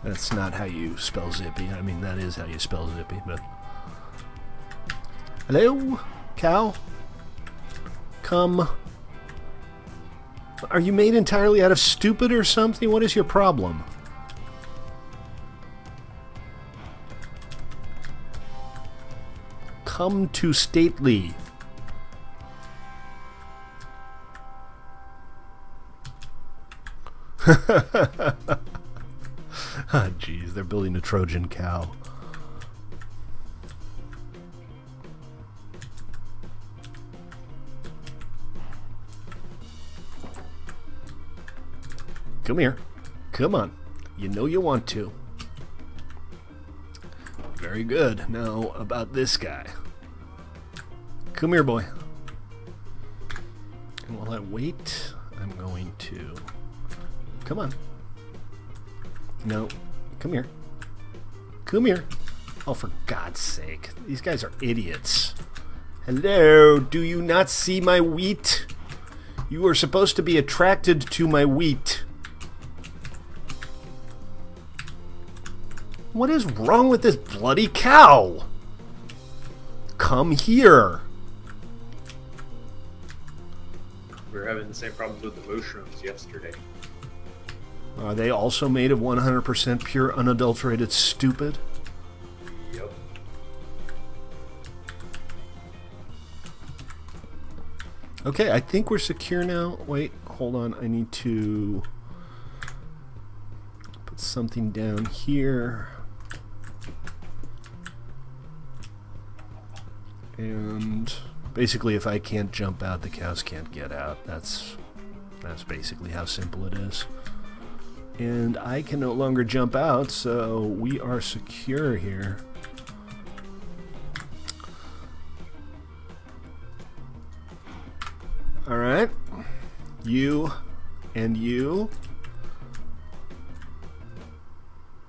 That's not how you spell Zippy. I mean, that is how you spell Zippy, but... Hello? Cow? Come. Are you made entirely out of stupid or something? What is your problem? Come to stately. Ah, jeez, they're building a Trojan cow. Come here. Come on. You know you want to. Very good. Now, about this guy. Come here, boy. And while I wait, I'm going to... Come on. No. Come here. Come here. Oh, for God's sake. These guys are idiots. Hello. Do you not see my wheat? You are supposed to be attracted to my wheat. What is wrong with this bloody cow? Come here. We were having the same problems with the mushrooms yesterday. Are they also made of 100% pure, unadulterated stupid? Yep. Okay, I think we're secure now. Wait, hold on. I need to put something down here. And basically, if I can't jump out, the cows can't get out. That's basically how simple it is. And I can no longer jump out, so we are secure here. Alright. You and you.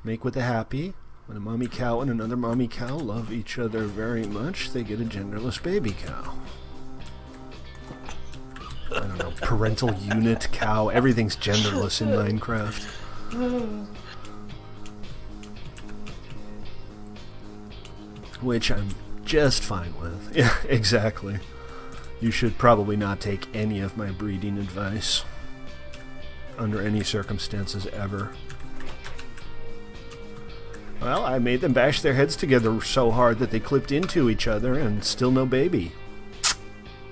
Make with the happy. When a mommy cow and another mommy cow love each other very much, they get a genderless baby cow. I don't know, parental unit cow. Everything's genderless in Minecraft. Which I'm just fine with. Yeah, exactly. You should probably not take any of my breeding advice. Under any circumstances ever. Well, I made them bash their heads together so hard that they clipped into each other and still no baby.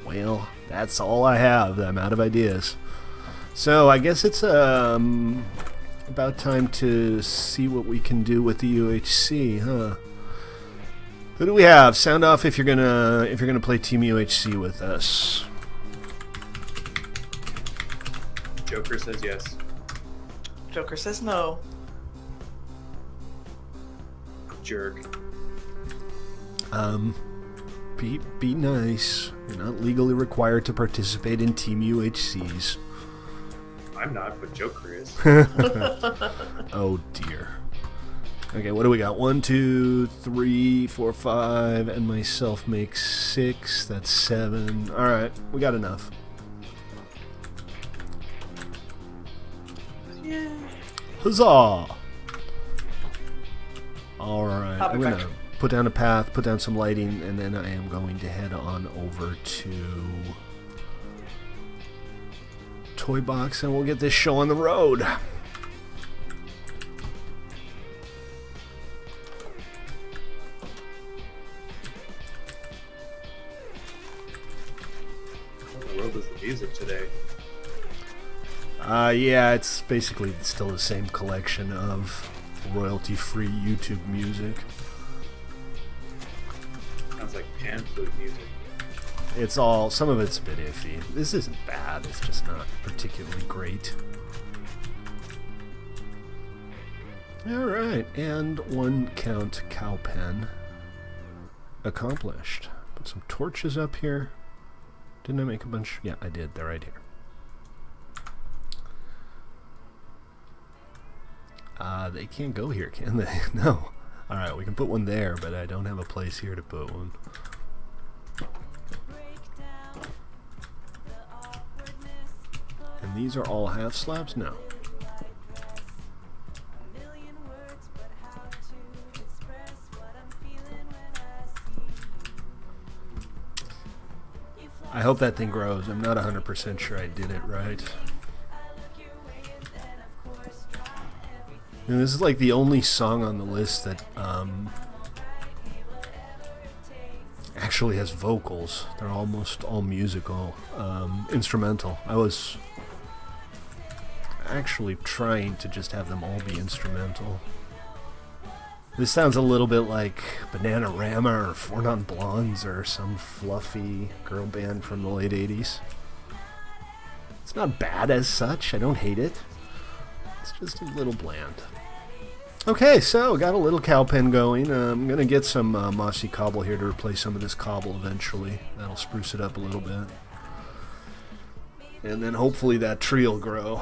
Well, that's all I have. I'm out of ideas. So I guess it's about time to see what we can do with the UHC, huh? Who do we have? Sound off if you're gonna play Team UHC with us. Joker says yes. Joker says no. Jerk. Be nice. You're not legally required to participate in Team UHCs. I'm not, but Joker is. Oh dear. Okay, what do we got? 1, 2, 3, 4, 5, and myself makes 6. That's 7. Alright, we got enough. Yeah. Huzzah! Alright, I'll be I'm back. gonna put down a path, put down some lighting, and then I am going to head on over to ToyBox and we'll get this show on the road. What in the world is the music today? Yeah, it's basically still the same collection of royalty-free YouTube music. Sounds like pan flute music. It's all, some of it's a bit iffy. This isn't bad, it's just not particularly great. Alright, and 1 count cow pen accomplished. Put some torches up here. Didn't I make a bunch? Yeah, I did. They're right here. They can't go here, can they? No. Alright, we can put one there, but I don't have a place here to put one. And these are all half slabs? No. I hope that thing grows. I'm not 100% sure I did it right. And this is like the only song on the list that actually has vocals. They're almost all musical, instrumental. I was actually trying to just have them all be instrumental. This sounds a little bit like Bananarama or Four Non Blondes or some fluffy girl band from the late 80s. It's not bad as such. I don't hate it. It's just a little bland. Okay, so got a little cow pen going. I'm going to get some mossy cobble here to replace some of this cobble eventually. That'll spruce it up a little bit. And then hopefully that tree will grow.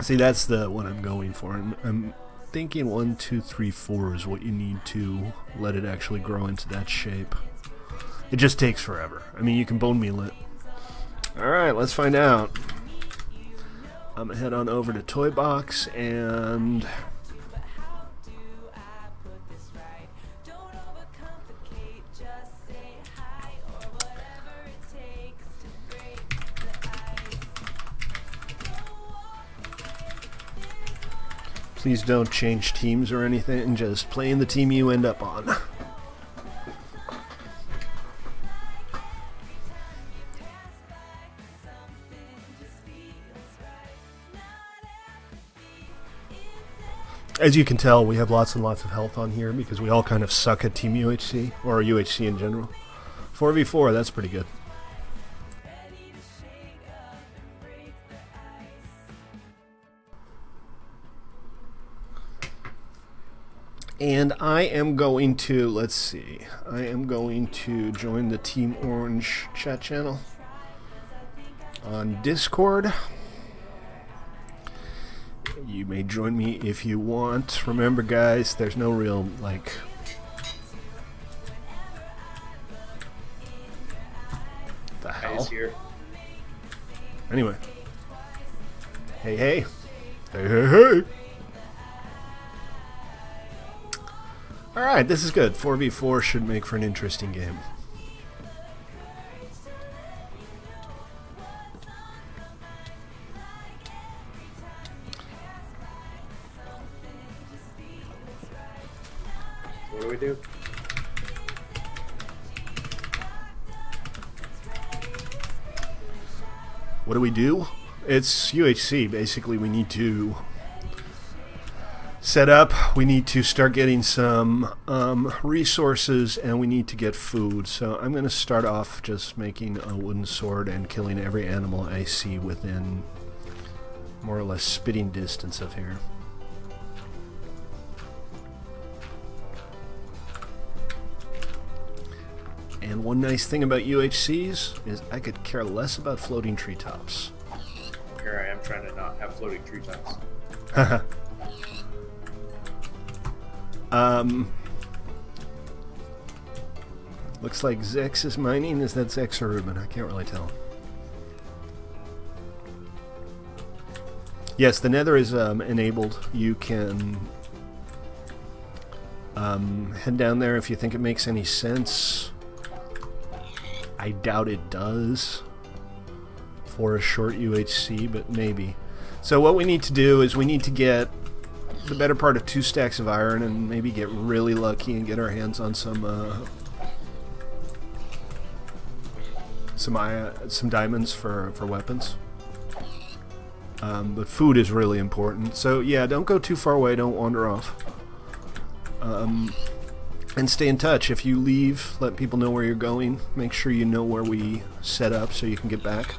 See, that's the what I'm going for. I'm thinking 1, 2, 3, 4 is what you need to let it actually grow into that shape. It just takes forever. I mean, you can bone meal it. Alright, let's find out. I'm gonna head on over to ToyBox and please don't change teams or anything, just play in the team you end up on. As you can tell, we have lots and lots of health on here because we all kind of suck at Team UHC, or UHC in general. 4v4, that's pretty good. And I am going to, let's see, I am going to join the Team Orange chat channel on Discord. You may join me if you want. Remember, guys, there's no real, like... the hell? Here. Anyway. Hey, hey. Hey, hey, hey. Alright, this is good. 4v4 should make for an interesting game. What do we do? What do we do? It's UHC. Basically, we need to set up, we need to start getting some resources, and we need to get food. So I'm going to start off just making a wooden sword and killing every animal I see within more or less spitting distance of here. And one nice thing about UHCs is I could care less about floating treetops. Here I am trying to not have floating treetops. Looks like Zex is mining. Is that Zex or Ruben? I can't really tell. Yes, the Nether is enabled. You can head down there if you think it makes any sense. I doubt it does for a short UHC, but maybe. So what we need to do is we need to get the better part of 2 stacks of iron and maybe get really lucky and get our hands on some diamonds for weapons. But food is really important. So yeah, don't go too far away. Don't wander off. And stay in touch. If you leave, let people know where you're going. Make sure you know where we set up so you can get back.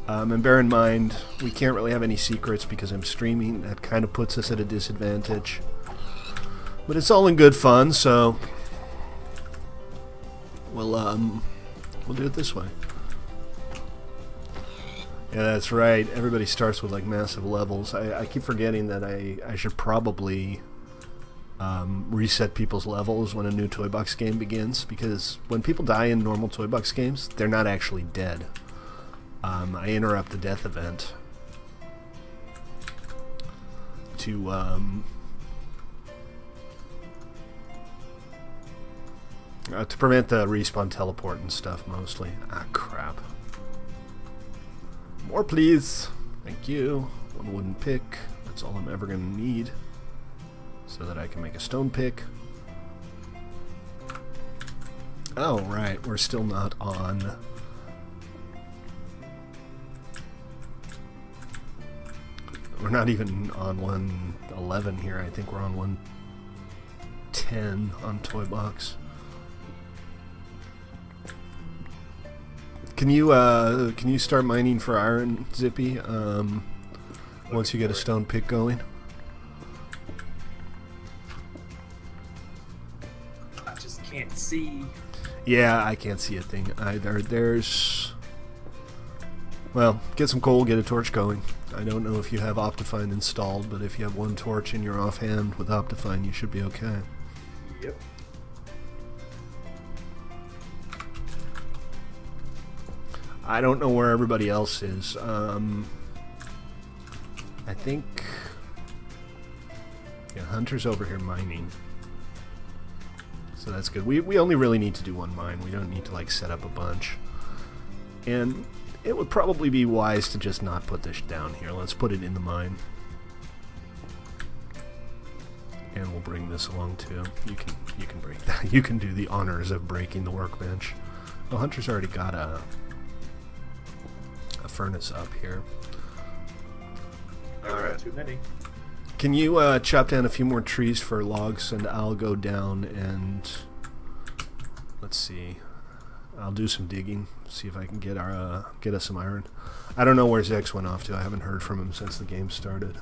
And bear in mind, we can't really have any secrets because I'm streaming. That kind of puts us at a disadvantage. But it's all in good fun, so we'll do it this way. Yeah, that's right. Everybody starts with like massive levels. I keep forgetting that I should probably reset people's levels when a new ToyBox game begins, because when people die in normal ToyBox games, they're not actually dead. I interrupt the death event to prevent the respawn teleport and stuff, mostly. Ah, crap. More, please. Thank you. 1 wooden pick. That's all I'm ever going to need, so that I can make a stone pick. Oh, right. We're still not on... We're not even on 111 here. I think we're on 110 on ToyBox. Can you start mining for iron, Zippy? Once you get a stone pick going. I just can't see. Yeah, I can't see a thing either. There's... Well, get some coal, get a torch going. I don't know if you have Optifine installed, but if you have 1 torch in your offhand with Optifine, you should be okay. Yep. I don't know where everybody else is. I think... Yeah, Hunter's over here mining. So that's good. We only really need to do 1 mine. We don't need to, like, set up a bunch. And it would probably be wise to just not put this down here. Let's put it in the mine. And we'll bring this along too. You can break that. You can do the honors of breaking the workbench. Oh, Hunter's already got a furnace up here. Alright, too many. Can you chop down a few more trees for logs, and I'll go down and... Let's see. I'll do some digging, see if I can get us some iron. I don't know where Zex went off to. I haven't heard from him since the game started.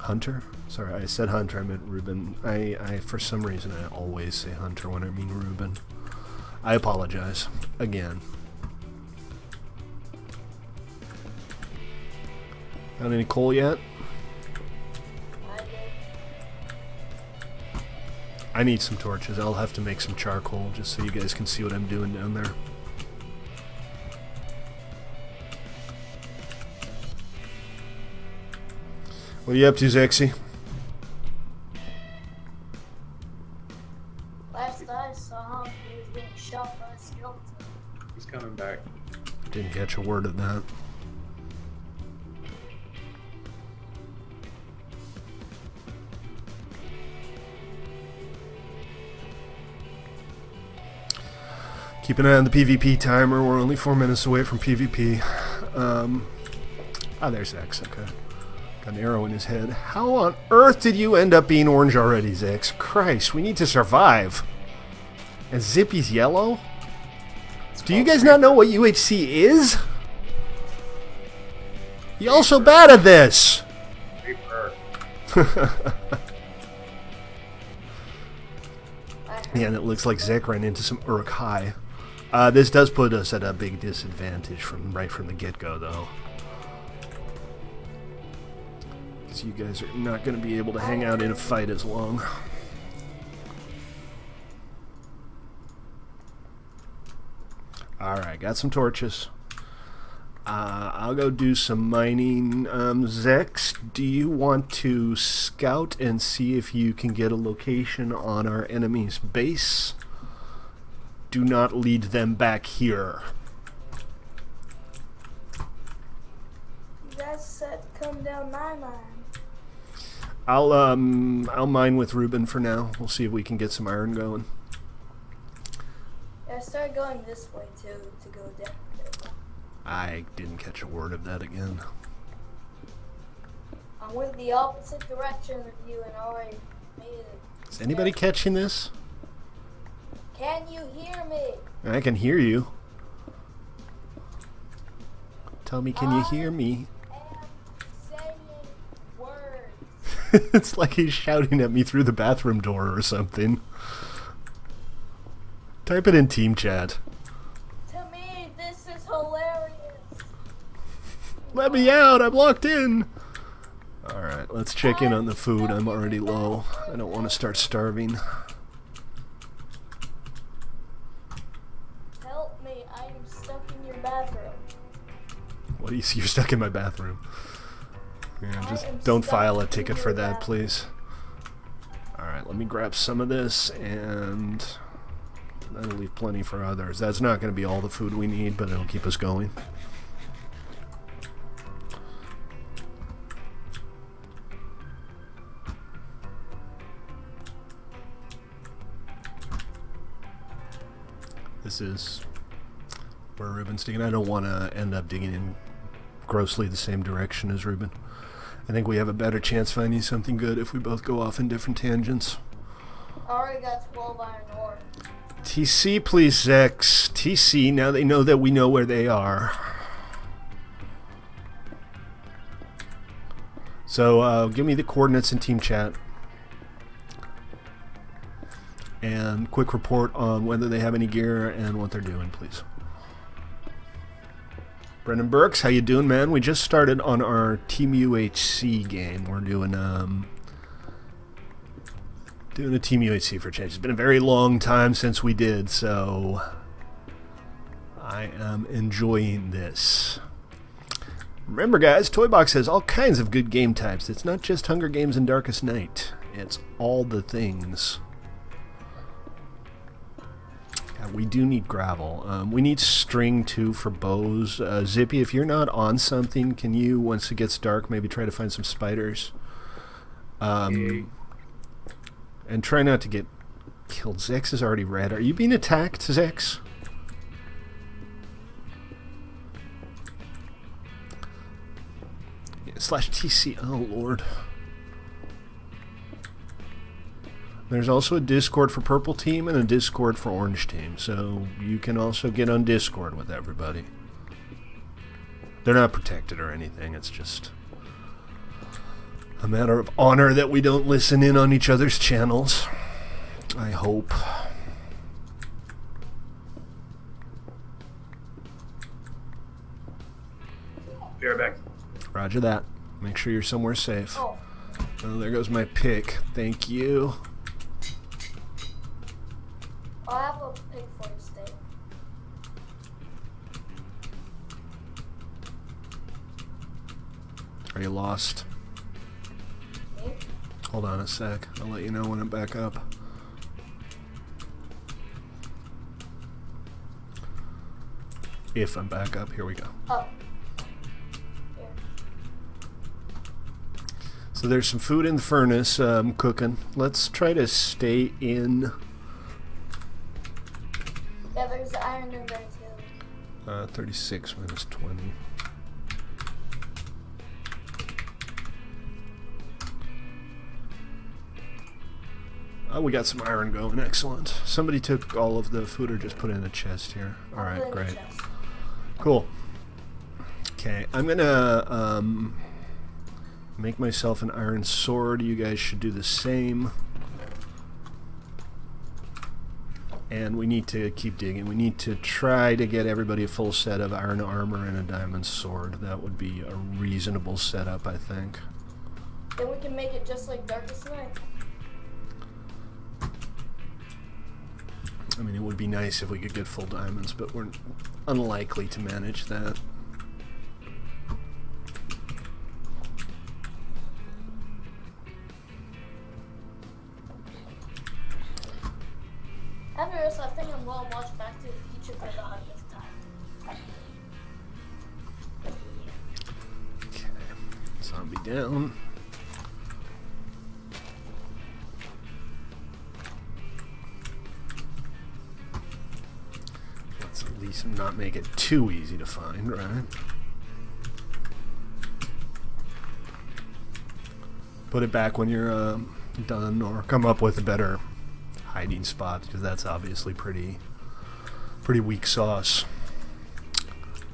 Hunter? Sorry, I said Hunter, I meant Ruben. I for some reason, I always say Hunter when I mean Ruben. I apologize. Again. Got any coal yet? I need some torches. I'll have to make some charcoal just so you guys can see what I'm doing down there. What are you up to, Zexy? Last I saw him, he was getting shot by a skeleton. He's coming back. Didn't catch a word of that. Keep an eye on the PvP timer. We're only 4 minutes away from PvP. There's Zex. Okay. Got an arrow in his head. How on earth did you end up being orange already, Zex? Christ, we need to survive. And Zippy's yellow? Do you guys not know what UHC is? Y'all so bad at this! Yeah, and it looks like Zek ran into some Uruk Hai. This does put us at a big disadvantage right from the get-go, though. Because you guys are not going to be able to hang out in a fight as long. Alright, got some torches. I'll go do some mining. Zex, do you want to scout and see if you can get a location on our enemy's base? Do not lead them back here. You guys said to come down my mine. I'll mine with Ruben for now. We'll see if we can get some iron going. Yeah, I started going this way too, to go down there. I didn't catch a word of that again. I went the opposite direction of you and already made it. Is anybody catching this? Can you hear me? I can hear you. Tell me, can you hear me? I am saying words. It's like he's shouting at me through the bathroom door or something. Type it in team chat. To me, this is hilarious. Let me out, I'm locked in. Alright, let's check in on the food. I'm already low. I don't want to start starving. Help me, I am stuck in your bathroom. What do you see? You're stuck in my bathroom. Yeah, just don't file a ticket for that, please. Alright, let me grab some of this, and that'll leave plenty for others. That's not going to be all the food we need, but it'll keep us going. This is where Ruben's digging. I don't want to end up digging in grossly the same direction as Ruben. I think we have a better chance finding something good if we both go off in different tangents. I already got 12 iron ore. TC, please, Zex. TC, now they know that we know where they are. So, give me the coordinates in team chat. And quick report on whether they have any gear and what they're doing, please. Brendan Burks, how you doing, man? We just started on our Team UHC game. We're doing a Team UHC for change. It's been a very long time since we did, so I am enjoying this. Remember, guys, ToyBox has all kinds of good game types. It's not just Hunger Games and Darkest Night. It's all the things. We do need gravel. We need string too for bows. Zippy, if you're not on something, can you, once it gets dark, maybe try to find some spiders? And try not to get killed. Zex is already red. Are you being attacked, Zex? Yeah, /TC. Oh, Lord. There's also a Discord for Purple Team and a Discord for Orange Team, so you can also get on Discord with everybody. They're not protected or anything, it's just a matter of honor that we don't listen in on each other's channels. I hope. Be right back. Roger that. Make sure you're somewhere safe. Oh, Oh, there goes my pick. Thank you. I'll have a pick for your steak. Are you lost? Me? Hold on a sec. I'll let you know when I'm back up. If I'm back up, here we go. Oh. Here. So there's some food in the furnace cooking. Let's try to stay in. Yeah, there's the iron in there too. 36 minus 20. Oh, we got some iron going. Excellent. Somebody took all of the food or just put it in a chest here. All I'll put it right, in the great. chest. Cool. Okay, I'm gonna make myself an iron sword. You guys should do the same. And we need to keep digging. We need to try to get everybody a full set of iron armor and a diamond sword. That would be a reasonable setup, I think. Then we can make it just like Darkest Night. I mean, it would be nice if we could get full diamonds, but we're unlikely to manage that. After this, I think I'm going to watch Back to the Future for the 100th time. Okay, zombie down. Let's at least not make it too easy to find, right? Put it back when you're done, or come up with a better hiding spot, because that's obviously pretty weak sauce.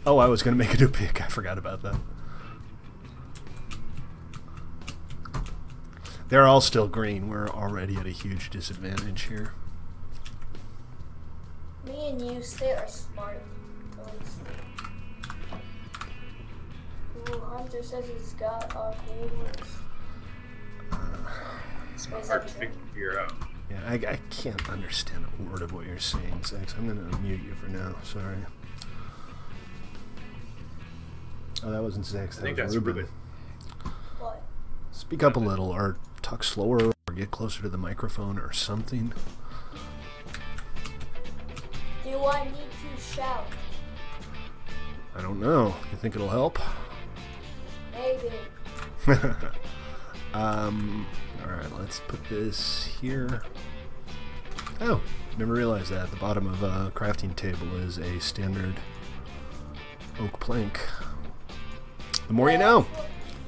Oh, I was gonna make a new pick. I forgot about that. They're all still green. We're already at a huge disadvantage here. Me and you stay are smart. At least. Ooh, Hunter says he's got our coolers. It's Is hard that to true? figure out. Yeah, I can't understand a word of what you're saying, Zex. I'm gonna unmute you for now. Sorry. Oh, that wasn't Zex. I think That was that's Ruben. Ruben. What? Speak up a little, or talk slower, or get closer to the microphone, or something. Do I need to shout? I don't know. You think it'll help? Maybe. Alright, let's put this here. Oh, never realized that. The bottom of a crafting table is a standard oak plank. The more you know,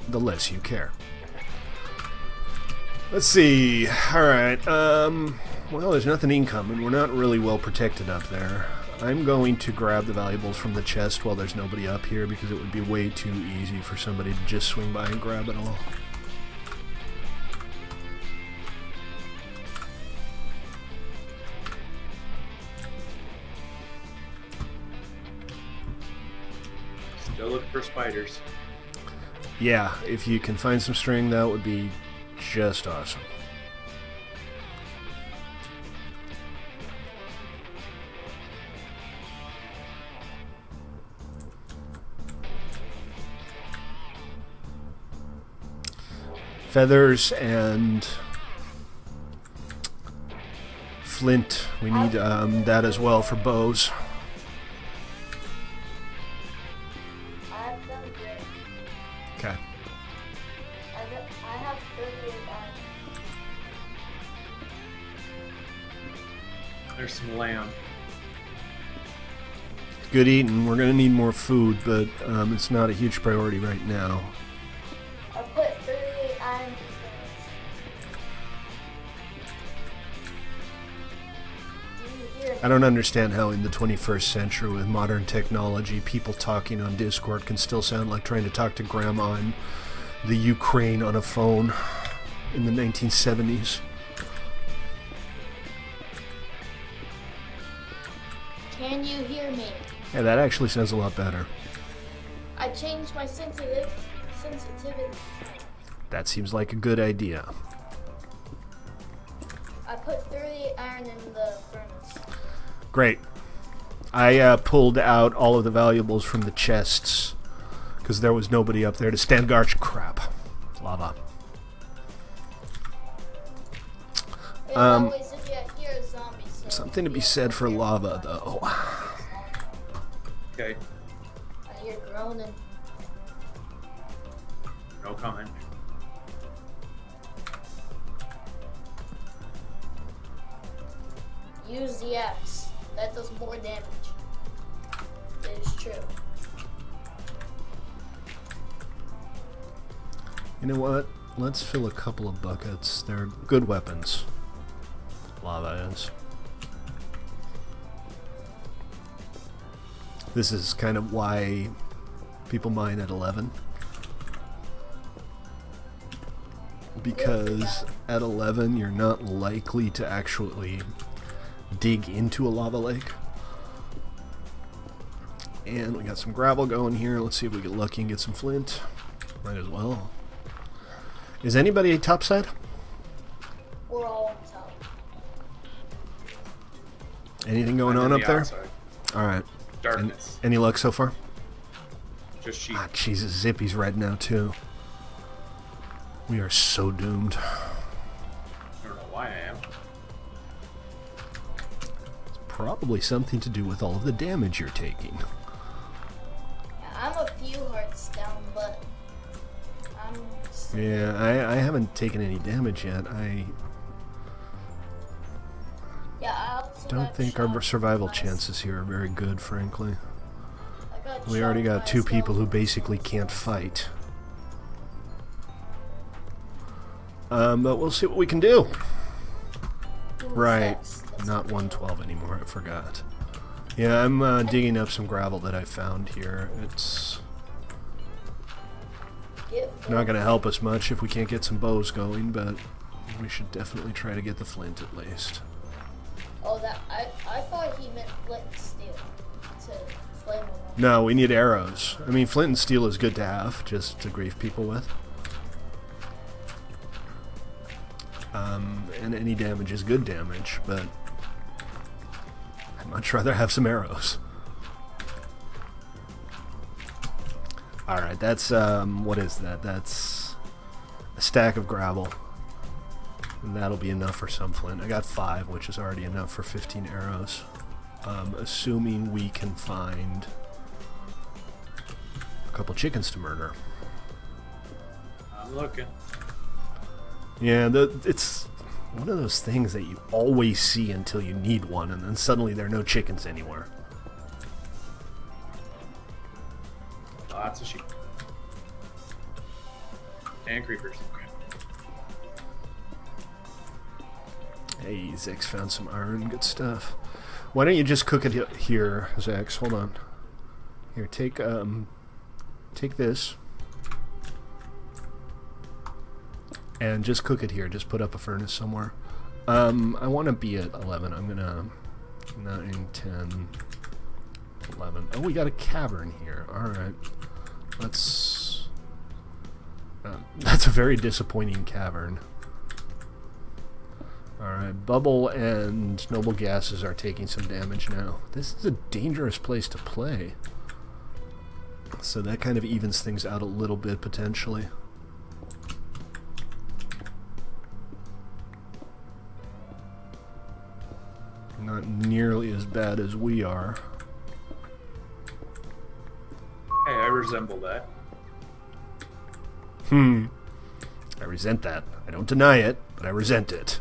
the less you care. Let's see. Alright, well, there's nothing incoming. We're not really well protected up there. I'm going to grab the valuables from the chest while there's nobody up here, because it would be way too easy for somebody to just swing by and grab it all. Still looking for spiders. Yeah, if you can find some string, that would be just awesome. Feathers and flint. We need that as well for bows. I've done great. Okay. I have 38 iron. There's some lamb. Good eating. We're going to need more food, but it's not a huge priority right now. I put 38 iron in things. Do you hear me? I don't understand how in the 21st century with modern technology, people talking on Discord can still sound like trying to talk to grandma in the Ukraine on a phone in the 1970s. Can you hear me? Yeah, that actually sounds a lot better. I changed my sensitivity. That seems like a good idea. I put 30 iron in the furnace. Great. I pulled out all of the valuables from the chests because there was nobody up there to stand guard. Crap. Lava. Always if you hear a zombie, so Something to be said for lava, though. Okay, I hear groaning. no comment. Use the axe. That does more damage. It is true. You know what? Let's fill a couple of buckets. They're good weapons. Lava is. This is kind of why people mine at 11. Because at 11 you're not likely to actually dig into a lava lake. And we got some gravel going here. Let's see if we get lucky and get some flint. Might as well. Is anybody topside? We're all on top. Anything going I'm on in up the there? outside. Alright. Darkness. Any luck so far? Just sheep. Ah, Jesus, Zippy's red now too. We are so doomed. I don't know why I am. It's probably something to do with all of the damage you're taking. Yeah, I'm a few hearts down, but I'm... Yeah, I haven't taken any damage yet. I Yeah, I also don't got think shot our survival by a- chances here are very good, frankly. I got We shot already by got a two people who skeleton. basically can't fight. But we'll see what we can do. Ooh, Right, that's not 112 anymore, I forgot. Yeah, I'm digging up some gravel that I found here. It's Get not going to help us much if we can't get some bows going, but we should definitely try to get the flint at least. Oh, that I thought he meant flint and steel to flame them. No, we need arrows. I mean, flint and steel is good to have, just to grief people with. And any damage is good damage, but I'd much rather have some arrows. Alright, that's, what is that? That's a stack of gravel. And that'll be enough for some flint. I got 5, which is already enough for 15 arrows. Assuming we can find a couple chickens to murder. I'm looking. Yeah, it's one of those things that you always see until you need one, and then suddenly there are no chickens anywhere. Lots of sheep. And creepers. Hey, Zex found some iron. Good stuff. Why don't you just cook it here, Zex? Hold on. Here, take this. And just cook it here. Just put up a furnace somewhere. I want to be at 11. I'm going to... 9, 10, 11. Oh, we got a cavern here. Alright. Let's... that's a very disappointing cavern. Alright, Bubble and Noble Gases are taking some damage now. This is a dangerous place to play. So that kind of evens things out a little bit, potentially. Not nearly as bad as we are. Hey, I resemble that. I resent that. I don't deny it, but I resent it.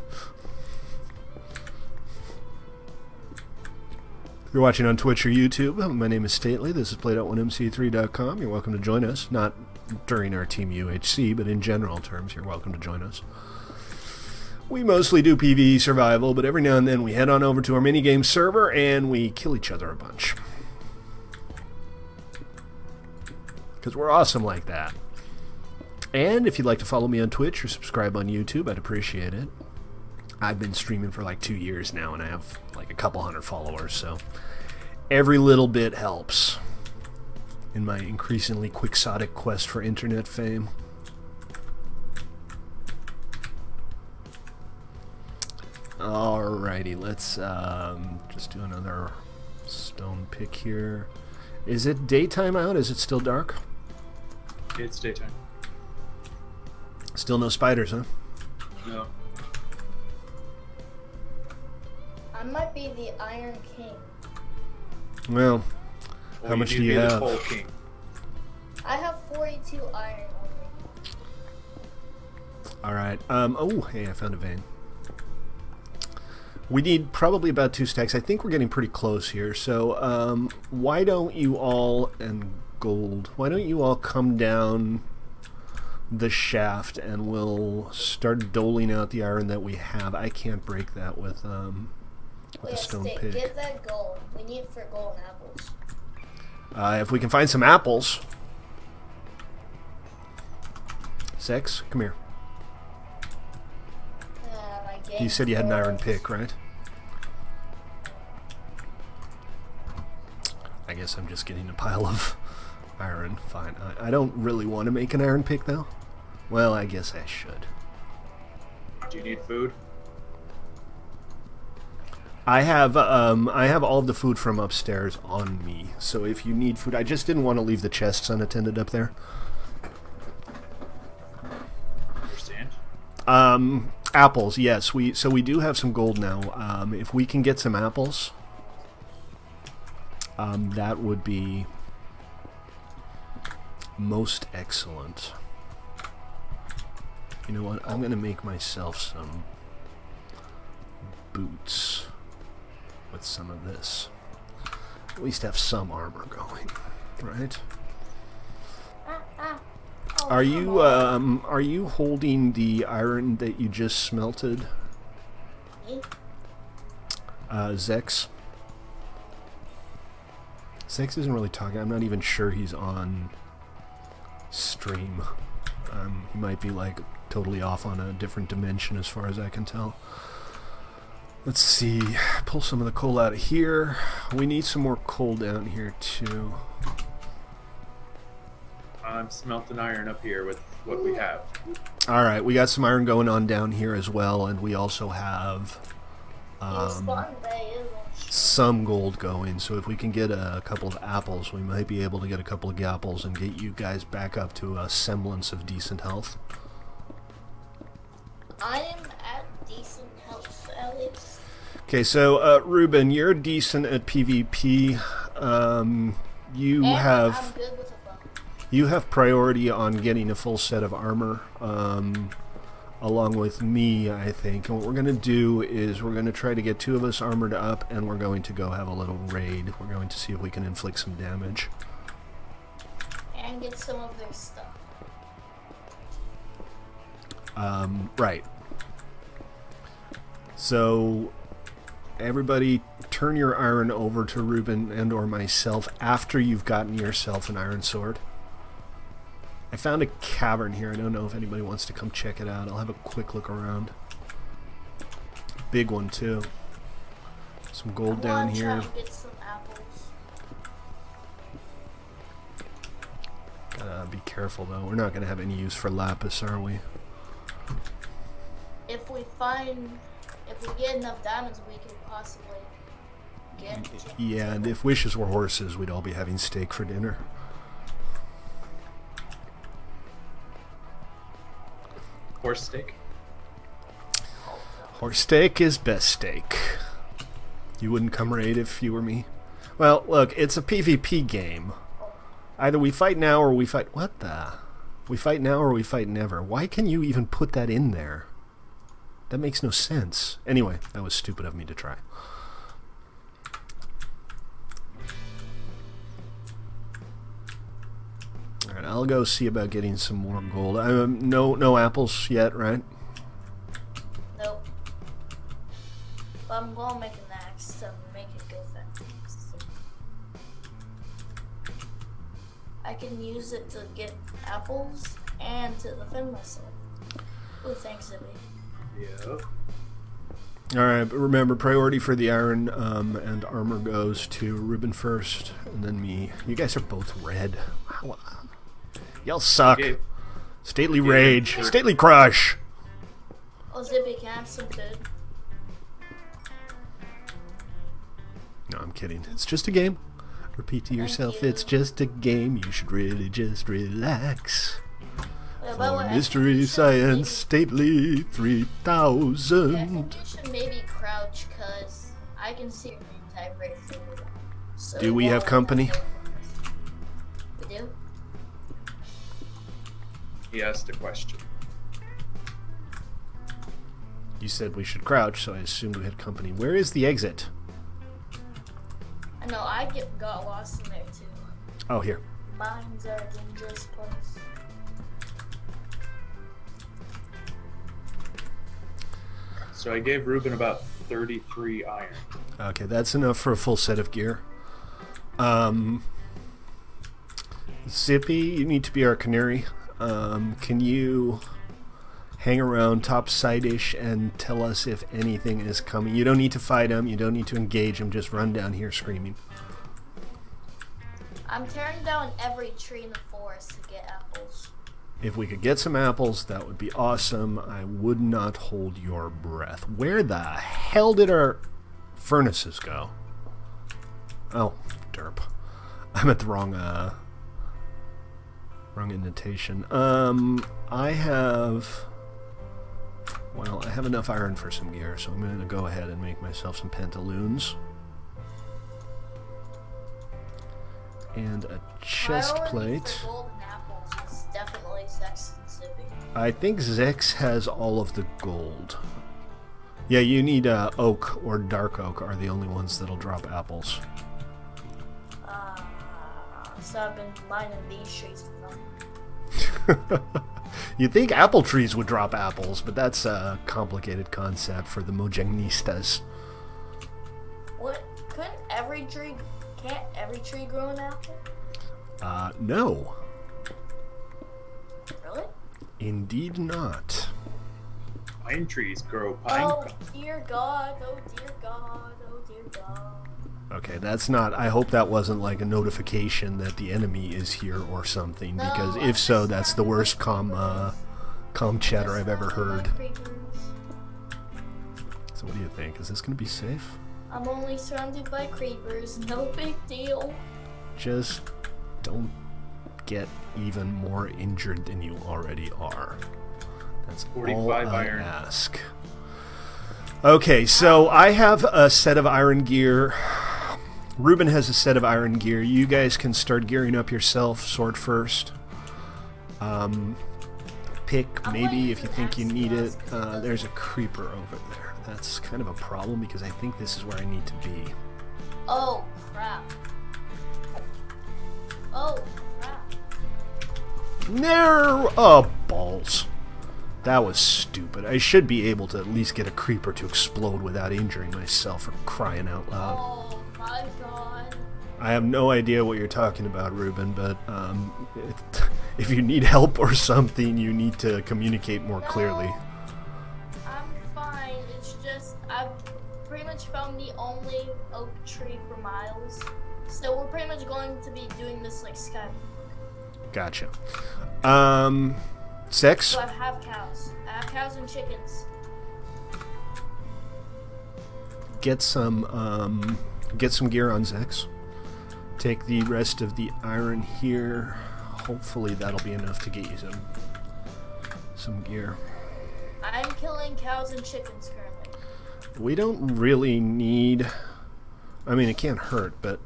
If you're watching on Twitch or YouTube, my name is Stately. This is played.1mc3.com. You're welcome to join us. Not during our Team UHC, but in general terms, you're welcome to join us. We mostly do PvE survival, but every now and then we head on over to our minigame server and we kill each other a bunch. Because we're awesome like that. And if you'd like to follow me on Twitch or subscribe on YouTube, I'd appreciate it. I've been streaming for like 2 years now, and I have like a couple hundred followers, so every little bit helps in my increasingly quixotic quest for internet fame. Alrighty, let's just do another stone pick here. Is it daytime out? Is it still dark? It's daytime. Still no spiders, huh? No. I might be the Iron King. Well, how much do you have? The Coal King. I have 42 iron only. Alright, oh, hey, I found a vein. We need probably about 2 stacks. I think we're getting pretty close here. So, why don't you all, and gold, why don't you all come down the shaft and we'll start doling out the iron that we have. I can't break that with a stone pick. Get that gold. We need it for gold and apples. If we can find some apples. Sex, come here. You said you had an iron pick, right? I guess I'm just getting a pile of iron. Fine. I don't really want to make an iron pick, though. Well, I guess I should. Do you need food? I have all the food from upstairs on me. So if you need food, I just didn't want to leave the chests unattended up there. Understand? Apples, yes. We do have some gold now. If we can get some apples, that would be most excellent. You know what? I'm gonna make myself some boots with some of this. At least have some armor going, right? Oh, Are you holding the iron that you just smelted? Me? Zex? Zex isn't really talking. I'm not even sure he's on stream. He might be like totally off on a different dimension as far as I can tell. Let's see. Pull some of the coal out of here. We need some more coal down here too. I'm smelting iron up here with what we have. Alright, we got some iron going on down here as well, and we also have some gold going, so if we can get a couple of apples, we might be able to get a couple of apples and get you guys back up to a semblance of decent health. I am at decent health, at least. Okay, so Ruben, you're decent at PvP. I'm good with a bow. You have priority on getting a full set of armor, along with me, I think. And what we're going to do is we're going to try to get 2 of us armored up, and we're going to go have a little raid. We're going to see if we can inflict some damage. And get some of their stuff. Right. So, everybody turn your iron over to Ruben and or myself after you've gotten yourself an iron sword. I found a cavern here. I don't know if anybody wants to come check it out. I'll have a quick look around. Big one too. Some gold down here. Get some apples. Gotta be careful though. We're not gonna have any use for lapis, are we? If we get enough diamonds, we could possibly get. Yeah, and if wishes were horses, we'd all be having steak for dinner. Horse steak? Horse steak is best steak. You wouldn't come raid if you were me? Well, look, it's a PvP game. Either we fight now or we fight... What the? We fight now or we fight never. Why can you even put that in there? That makes no sense. Anyway, that was stupid of me to try. Alright, I'll go see about getting some more gold. No apples yet, right? Nope. But I'm gonna make an axe to make it go fast. I can use it to get apples and to defend myself. Oh, thanks, Zippy. Yeah. Alright, but remember, priority for the iron and armor goes to Ruben first, and then me. You guys are both red. Wow. Y'all suck. Okay. Stately Rage. Stately Crush. Oh, Zippy, can I have some food? No, I'm kidding. It's just a game. Repeat to yourself, you. it's just a game. You should really just relax. Wait, by the For way, I Mystery think you should Science Stately I 3000. think you should maybe crouch, cause I can see your name tag right through. So Do we you have won't company? We do? He asked a question. You said we should crouch, so I assumed we had company. Where is the exit? I know, got lost in there too. Oh, here. Mines are a dangerous place. So I gave Ruben about 33 iron. Okay, that's enough for a full set of gear. Zippy, you need to be our canary. Can you hang around topside-ish and tell us if anything is coming? You don't need to fight him. You don't need to engage him. Just run down here screaming. I'm tearing down every tree in the forest to get apples. If we could get some apples, that would be awesome. I would not hold your breath. Where the hell did our furnaces go? Oh, derp. I'm at the wrong indentation. I have enough iron for some gear, so I'm going to go ahead and make myself some pantaloons. And a chest plate. For golden apples is definitely Zex and Zippy. I think Zex has all of the gold. Yeah, you need oak or dark oak are the only ones that'll drop apples. So I've been mining these trees for them. You'd think apple trees would drop apples, but that's a complicated concept for the Mojangnistas. What? Can't every tree grow an apple? No. Really? Indeed not. Pine trees grow pine. Oh dear God, oh dear God, oh dear God. Okay, that's not... I hope that wasn't like a notification that the enemy is here or something, No, because I'm if so, just that's the worst com chatter I've ever heard. So what do you think? Is this going to be safe? I'm only surrounded by creepers, no big deal. Just don't get even more injured than you already are. That's 45 all I iron. ask. Okay, so I have a set of iron gear. Ruben has a set of iron gear. You guys can start gearing up yourself. Sword first. Pick maybe if you think you need it. There's a creeper over there. That's kind of a problem because I think this is where I need to be. Oh crap. Oh crap. No! Oh, balls. That was stupid. I should be able to at least get a creeper to explode without injuring myself for crying out loud. Oh my God. I have no idea what you're talking about, Ruben, but if you need help or something, you need to communicate more clearly. I'm fine. It's just I've pretty much found the only oak tree for miles. So we're pretty much going to be doing this like Skype. Gotcha. Sex? So I have cows. I have cows and chickens. Get some gear on Zex. Take the rest of the iron here. Hopefully that'll be enough to get you some gear. I'm killing cows and chickens currently. We don't really need... I mean, it can't hurt, but...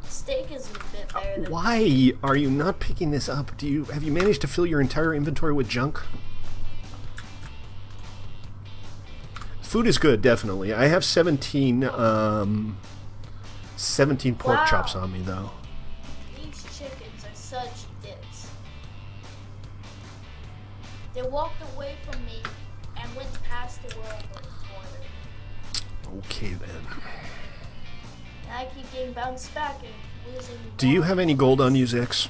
Steak is a bit better than... Why are you not picking this up? Have you managed to fill your entire inventory with junk? Food is good, definitely. I have 17 pork chops on me, though. These chickens are such dicks. They walked away from me and went past the world border. Okay, then. And I keep getting bounced back and losing... Do you have any gold on you, Zix?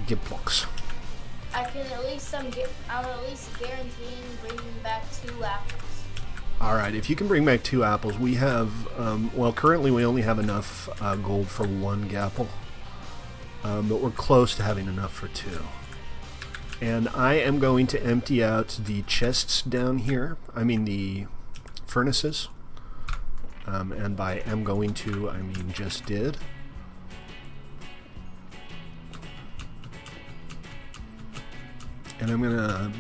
Get blocks. I can at least I'm at least guaranteeing bringing back 2 apples. Alright, if you can bring back 2 apples, we have, well, currently we only have enough gold for 1 gapple. But we're close to having enough for 2. And I am going to empty out the chests down here. I mean the furnaces. And by am going to, I mean just did. And I'm gonna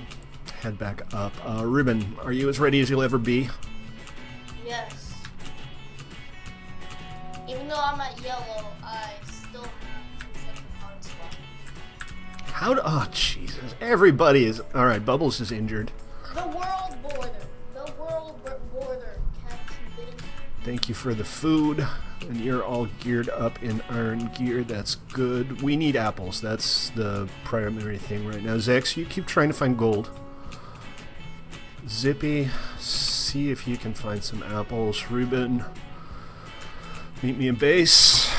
head back up. Ruben, are you as ready as you'll ever be? Yes. Even though I'm at yellow, I still have a second hard spot. How do, oh Jesus, everybody is, alright, Bubbles is injured. The world border. The world border. Captain. Thank you for the food. And you're all geared up in iron gear. That's good. We need apples. That's the primary thing right now. Zex, you keep trying to find gold. Zippy, see if you can find some apples. Ruben, meet me in base.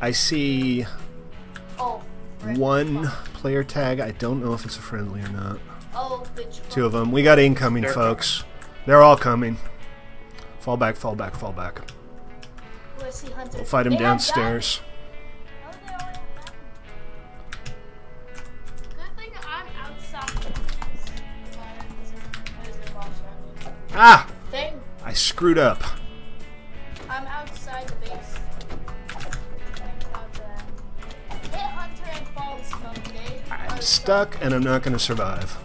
I see one player tag. I don't know if it's a friendly or not. Oh, bitch. 2 of them. We got incoming, folks. They're all coming. Fall back, fall back, fall back. I see Hunter. We'll fight him downstairs. Good thing I'm outside. Ah! Thing. I screwed up. I'm outside the base. Hit Hunter and fall stuck, okay? I'm stuck and I'm not going to survive.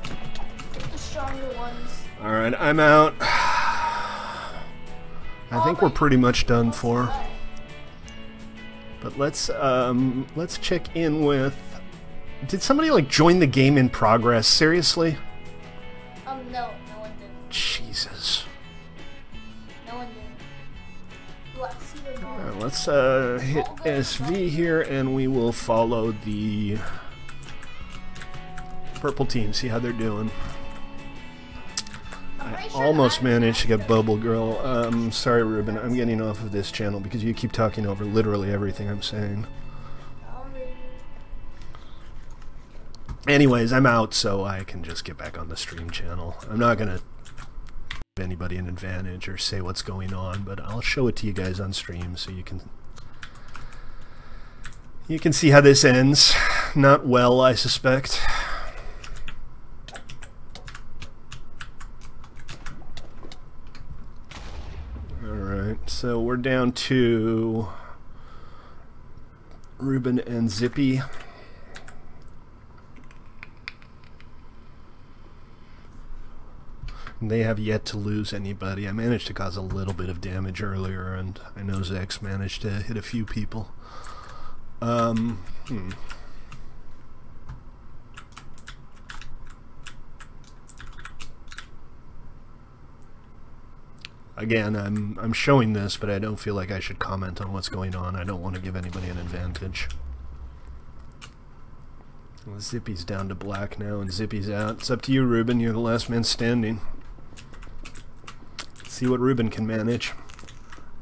The stronger ones. Alright, I'm out. I think we're pretty much done for. But let's check in with... Did somebody like join the game in progress? Seriously? No one did. Jesus. No one did. Alright, let's hit SV here and we will follow the purple team, see how they're doing. I almost managed to get Bubble Girl. Sorry, Ruben, I'm getting off of this channel because you keep talking over literally everything I'm saying. Anyways, I'm out, so I can just get back on the stream channel. I'm not gonna give anybody an advantage or say what's going on, but I'll show it to you guys on stream so you can see how this ends. Not well, I suspect. Alright, so we're down to Ruben and Zippy. They have yet to lose anybody. I managed to cause a little bit of damage earlier, and I know Zex managed to hit a few people. Again, I'm showing this, but I don't feel like I should comment on what's going on. I don't want to give anybody an advantage. Well, Zippy's down to black now, and Zippy's out. It's up to you, Ruben. You're the last man standing. See what Ruben can manage.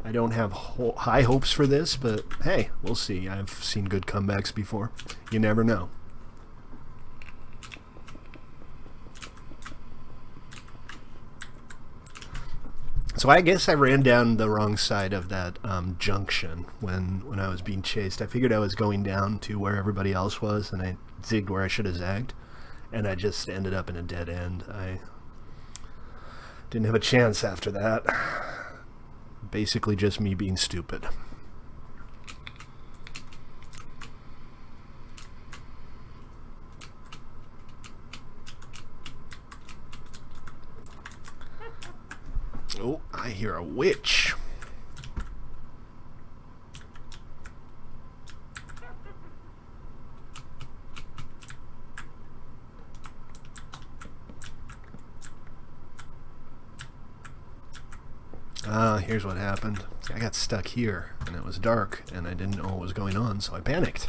I don't have high hopes for this, but hey, we'll see. I've seen good comebacks before. You never know. So I guess I ran down the wrong side of that junction when I was being chased. I figured I was going down to where everybody else was, and I zigged where I should have zagged, and I just ended up in a dead end. I didn't have a chance after that. Basically just me being stupid. Oh, I hear a witch. Here's what happened. I got stuck here, and it was dark, and I didn't know what was going on, so I panicked.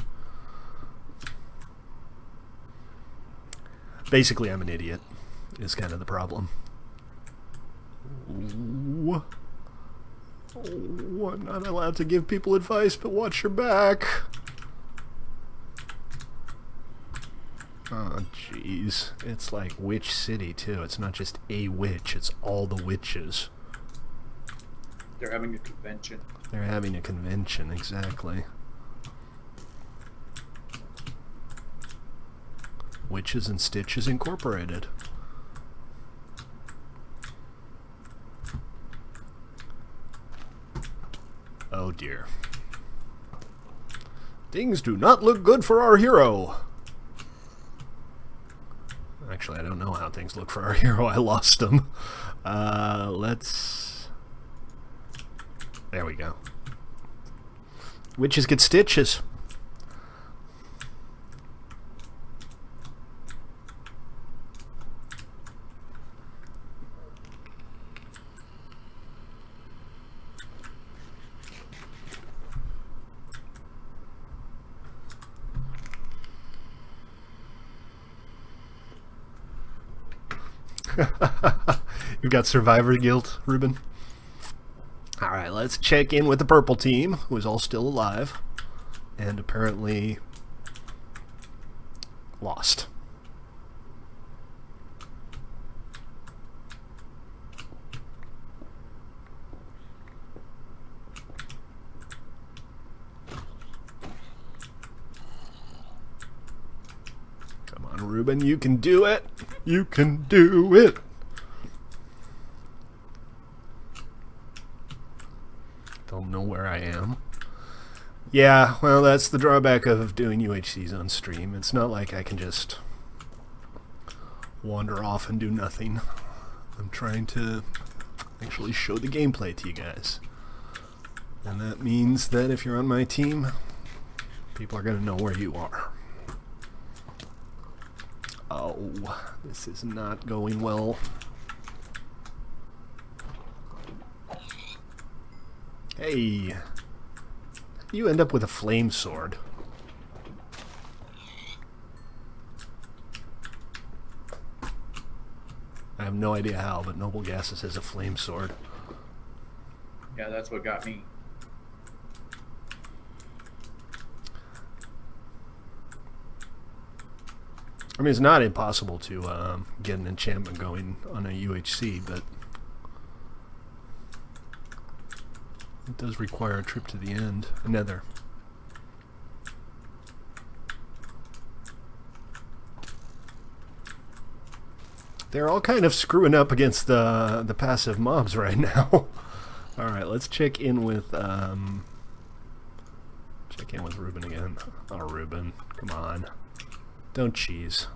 Basically, I'm an idiot, is kind of the problem. Ooh. Oh, I'm not allowed to give people advice, but watch your back. Oh, jeez. It's like Witch City, too. It's not just a witch, it's all the witches. They're having a convention. They're having a convention, exactly. Witches and Stitches Incorporated. Oh dear. Things do not look good for our hero. Actually, I don't know how things look for our hero. I lost him. Let's... There we go. Witches get stitches. You've got survivor guilt, Ruben. Alright, let's check in with the purple team, who is all still alive, and apparently lost. Come on, Ruben, you can do it! You can do it! Don't know where I am. Yeah, well, that's the drawback of doing UHCs on stream. It's not like I can just wander off and do nothing. I'm trying to actually show the gameplay to you guys. And that means that if you're on my team, people are going to know where you are. Oh, this is not going well. Hey, you end up with a flame sword. I have no idea how, but Noble Gases has a flame sword. Yeah, that's what got me. I mean, it's not impossible to get an enchantment going on a UHC, but it does require a trip to the end, a nether. They're all kind of screwing up against the passive mobs right now. All right, let's check in with Ruben again. Oh, Ruben, come on, don't cheese.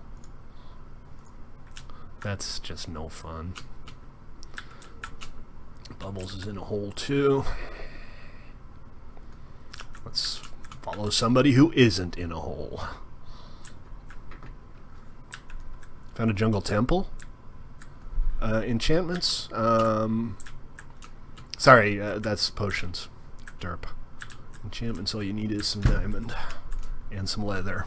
That's just no fun. Bubbles is in a hole too. Let's follow somebody who isn't in a hole. Found a jungle temple. Enchantments. Sorry, that's potions. Derp. Enchantments, all you need is some diamond and some leather.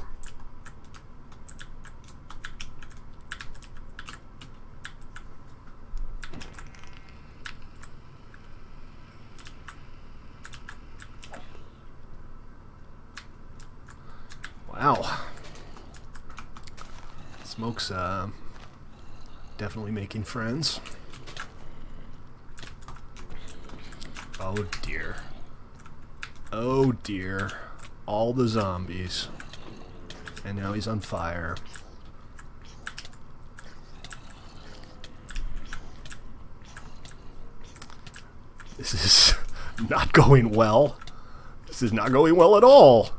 Wow. Smoke's definitely making friends. Oh dear. Oh dear. All the zombies. And now he's on fire. This is not going well. This is not going well at all.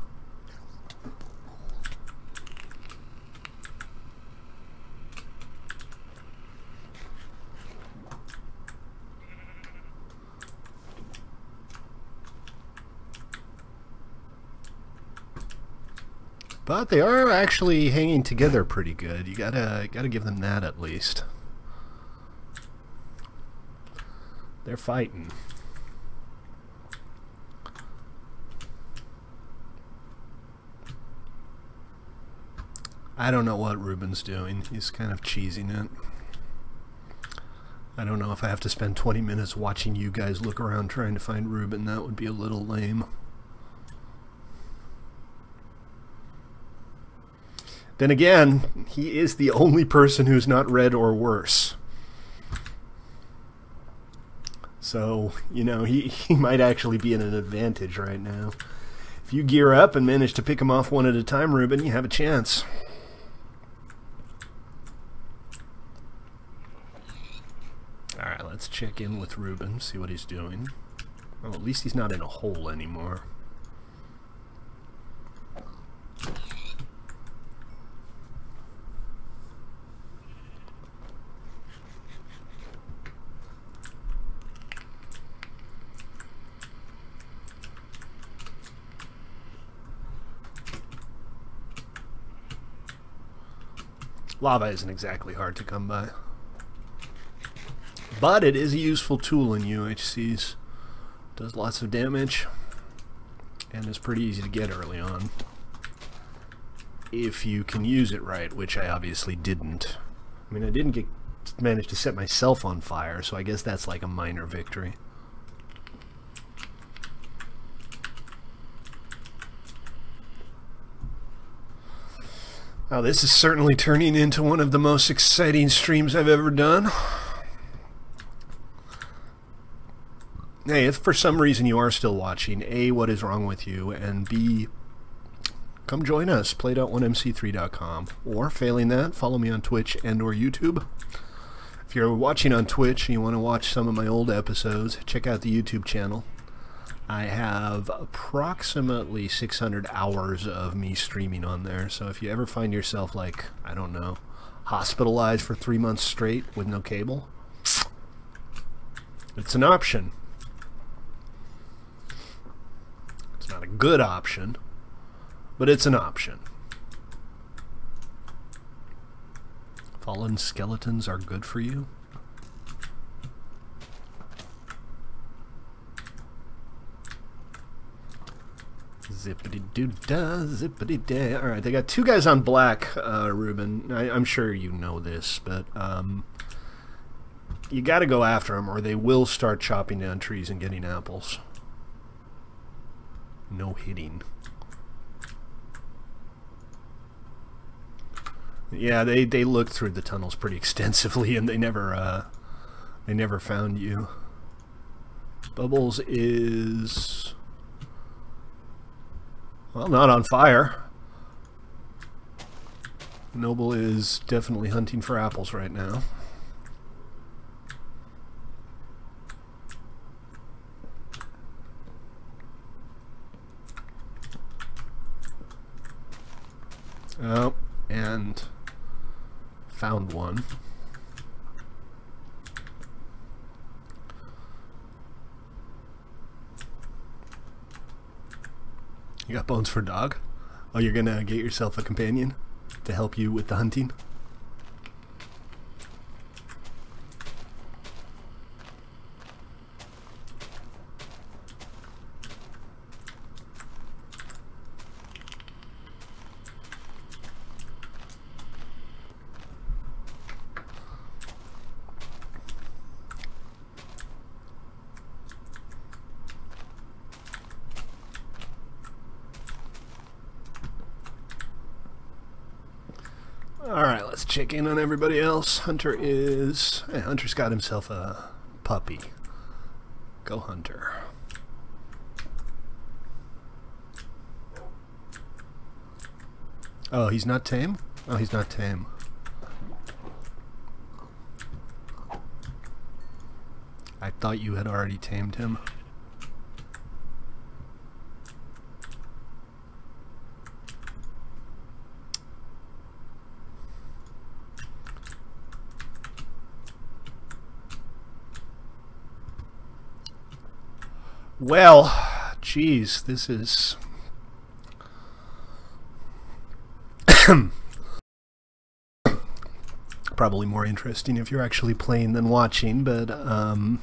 But they are actually hanging together pretty good. You gotta give them that at least. They're fighting. I don't know what Ruben's doing. He's kind of cheesing it. I don't know if I have to spend 20 minutes watching you guys look around trying to find Ruben. That would be a little lame. Then again, he is the only person who's not red or worse. So, you know, he might actually be in an advantage right now. If you gear up and manage to pick him off one at a time, Ruben, you have a chance. Alright, let's check in with Ruben, see what he's doing. Well, at least he's not in a hole anymore. Lava isn't exactly hard to come by. But it is a useful tool in UHCs. Does lots of damage. And is pretty easy to get early on. If you can use it right, which I obviously didn't. I mean, I didn't manage to set myself on fire, so I guess that's like a minor victory. Now, this is certainly turning into one of the most exciting streams I've ever done. Hey, if for some reason you are still watching, A, what is wrong with you? And B, come join us, play.1mc3.com. Or, failing that, follow me on Twitch and or YouTube. If you're watching on Twitch and you want to watch some of my old episodes, check out the YouTube channel. I have approximately 600 hours of me streaming on there, so if you ever find yourself, like, I don't know, hospitalized for 3 months straight with no cable, it's an option. It's not a good option, but it's an option. Fallen skeletons are good for you? Zippity-doo-dah, zippity-day. Alright, they got two guys on black, Ruben. I'm sure you know this, but you gotta go after them or they will start chopping down trees and getting apples. No hitting. Yeah, they looked through the tunnels pretty extensively and they never found you. Bubbles is... well, not on fire. Noble is definitely hunting for apples right now. Oh, and found one. You got bones for dog? Oh, you're gonna get yourself a companion to help you with the hunting? Alright, let's check in on everybody else. Hunter is... hey, Hunter's got himself a puppy. Go Hunter. Oh, he's not tame? Oh, he's not tame. I thought you had already tamed him. Well, geez, this is... probably more interesting if you're actually playing than watching, but I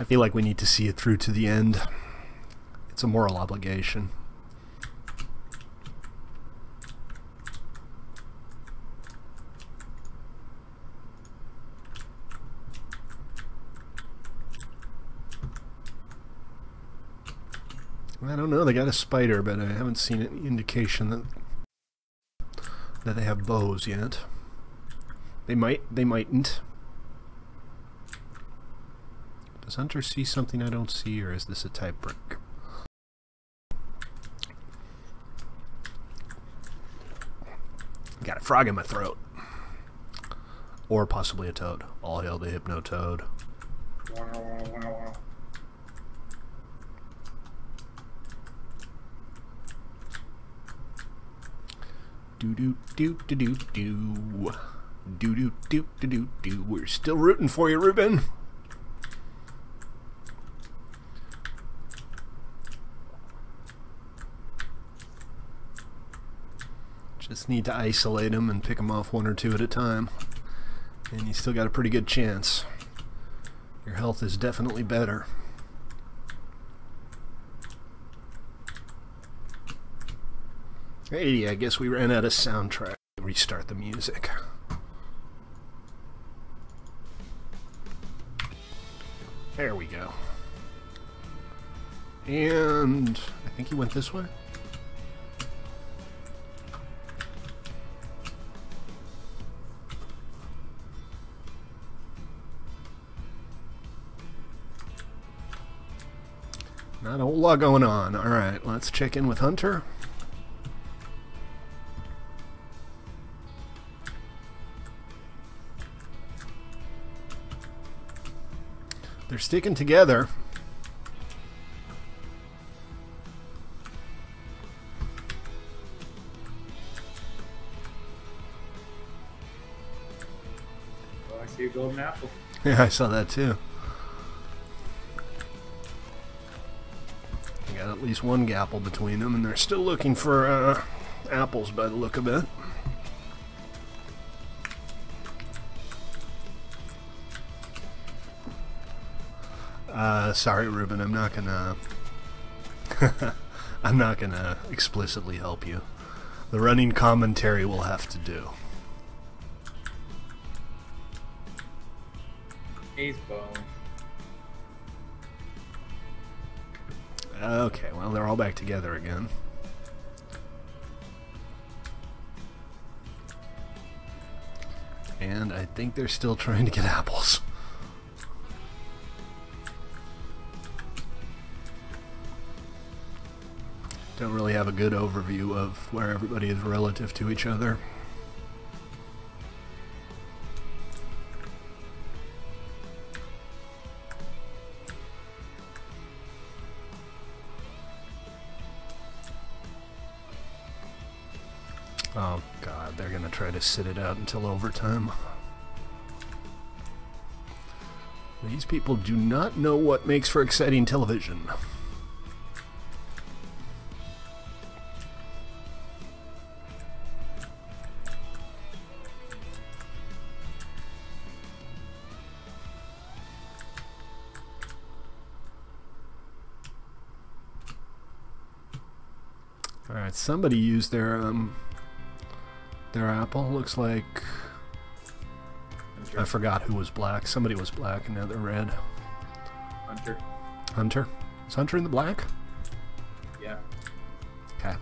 feel like we need to see it through to the end. It's a moral obligation. I don't know, they got a spider, but I haven't seen any indication that they have bows yet. They mightn't. Does Hunter see something I don't see, or is this a type break? Got a frog in my throat. Or possibly a toad. All hail the Hypno Toad. Do do do do do do. Do do do do do do. We're still rooting for you, Ruben. Just need to isolate them and pick them off one or two at a time. And you still got a pretty good chance. Your health is definitely better. Hey, I guess we ran out of soundtrack. Restart the music. There we go. And I think he went this way. Not a whole lot going on. Alright, let's check in with Hunter. They're sticking together. Oh, I see a golden apple. Yeah, I saw that too. Got at least one gapple between them, and they're still looking for apples by the look of it. Sorry, Ruben, I'm not gonna I'm not gonna explicitly help you. The running commentary will have to do. Ace bone. Okay, well, they're all back together again. And I think they're still trying to get apples. Don't really have a good overview of where everybody is relative to each other. Oh god, they're gonna try to sit it out until overtime. These people do not know what makes for exciting television. Alright, somebody used their apple. Looks like I forgot who was black. Somebody was black and now they're red. Hunter. Hunter? Is Hunter in the black? Yeah. Okay.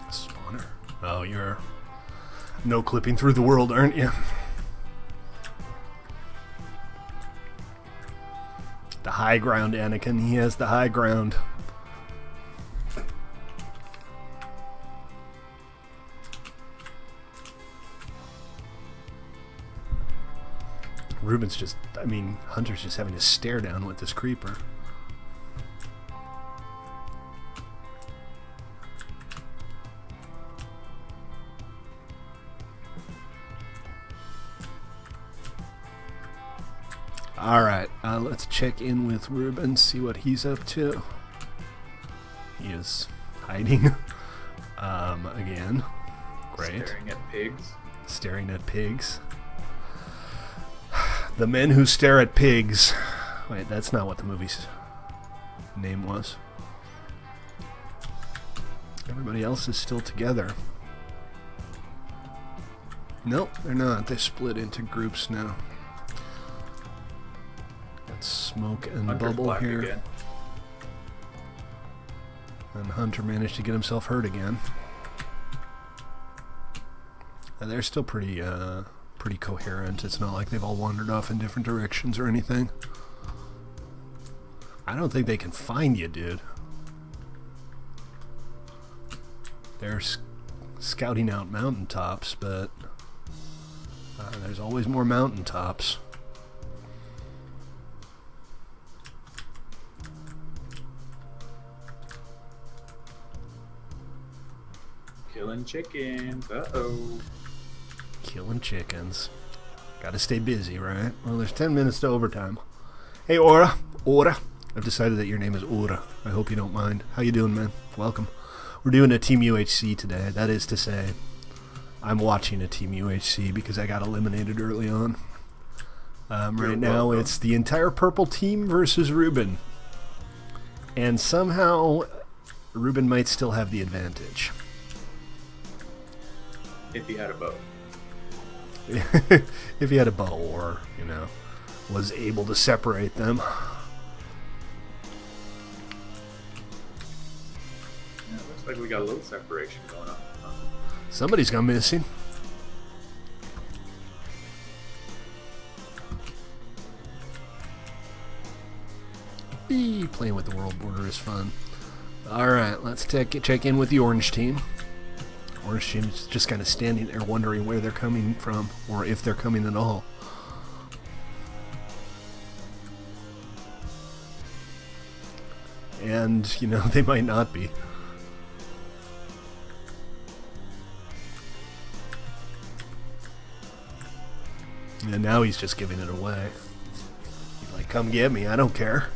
Spawner. Oh, you're no clipping through the world, aren't you? The high ground, Anakin. He has the high ground. Ruben's just, I mean, Hunter's just having to stare down with this creeper. Alright, let's check in with Ruben, see what he's up to. He is hiding. Again. Great. Staring at pigs. Staring at pigs. The Men Who Stare at Pigs. Wait, that's not what the movie's name was. Everybody else is still together. Nope, they're not. They split into groups now. Got Smoke and Hunter's Bubble black here. again. And Hunter managed to get himself hurt again. And they're still pretty coherent. It's not like they've all wandered off in different directions or anything. I don't think they can find you, dude. They're scouting out mountaintops, but there's always more mountaintops. Killing chickens. Uh-oh. Killing chickens. Gotta stay busy, right? Well, there's 10 minutes to overtime. Hey, Aura. Aura. I've decided that your name is Aura. I hope you don't mind. How you doing, man? Welcome. We're doing a Team UHC today. That is to say, I'm watching a Team UHC because I got eliminated early on. Right now, it's the entire purple team versus Ruben. And somehow, Ruben might still have the advantage. If he had a bow. If he had a bow or, you know, was able to separate them. Yeah, it looks like we got a little separation going on. Somebody's gone missing. Playing with the world border is fun. Alright, let's check in with the orange team. Orange team's just kind of standing there wondering where they're coming from, or if they're coming at all. And, you know, they might not be. And now he's just giving it away. He's like, come get me, I don't care.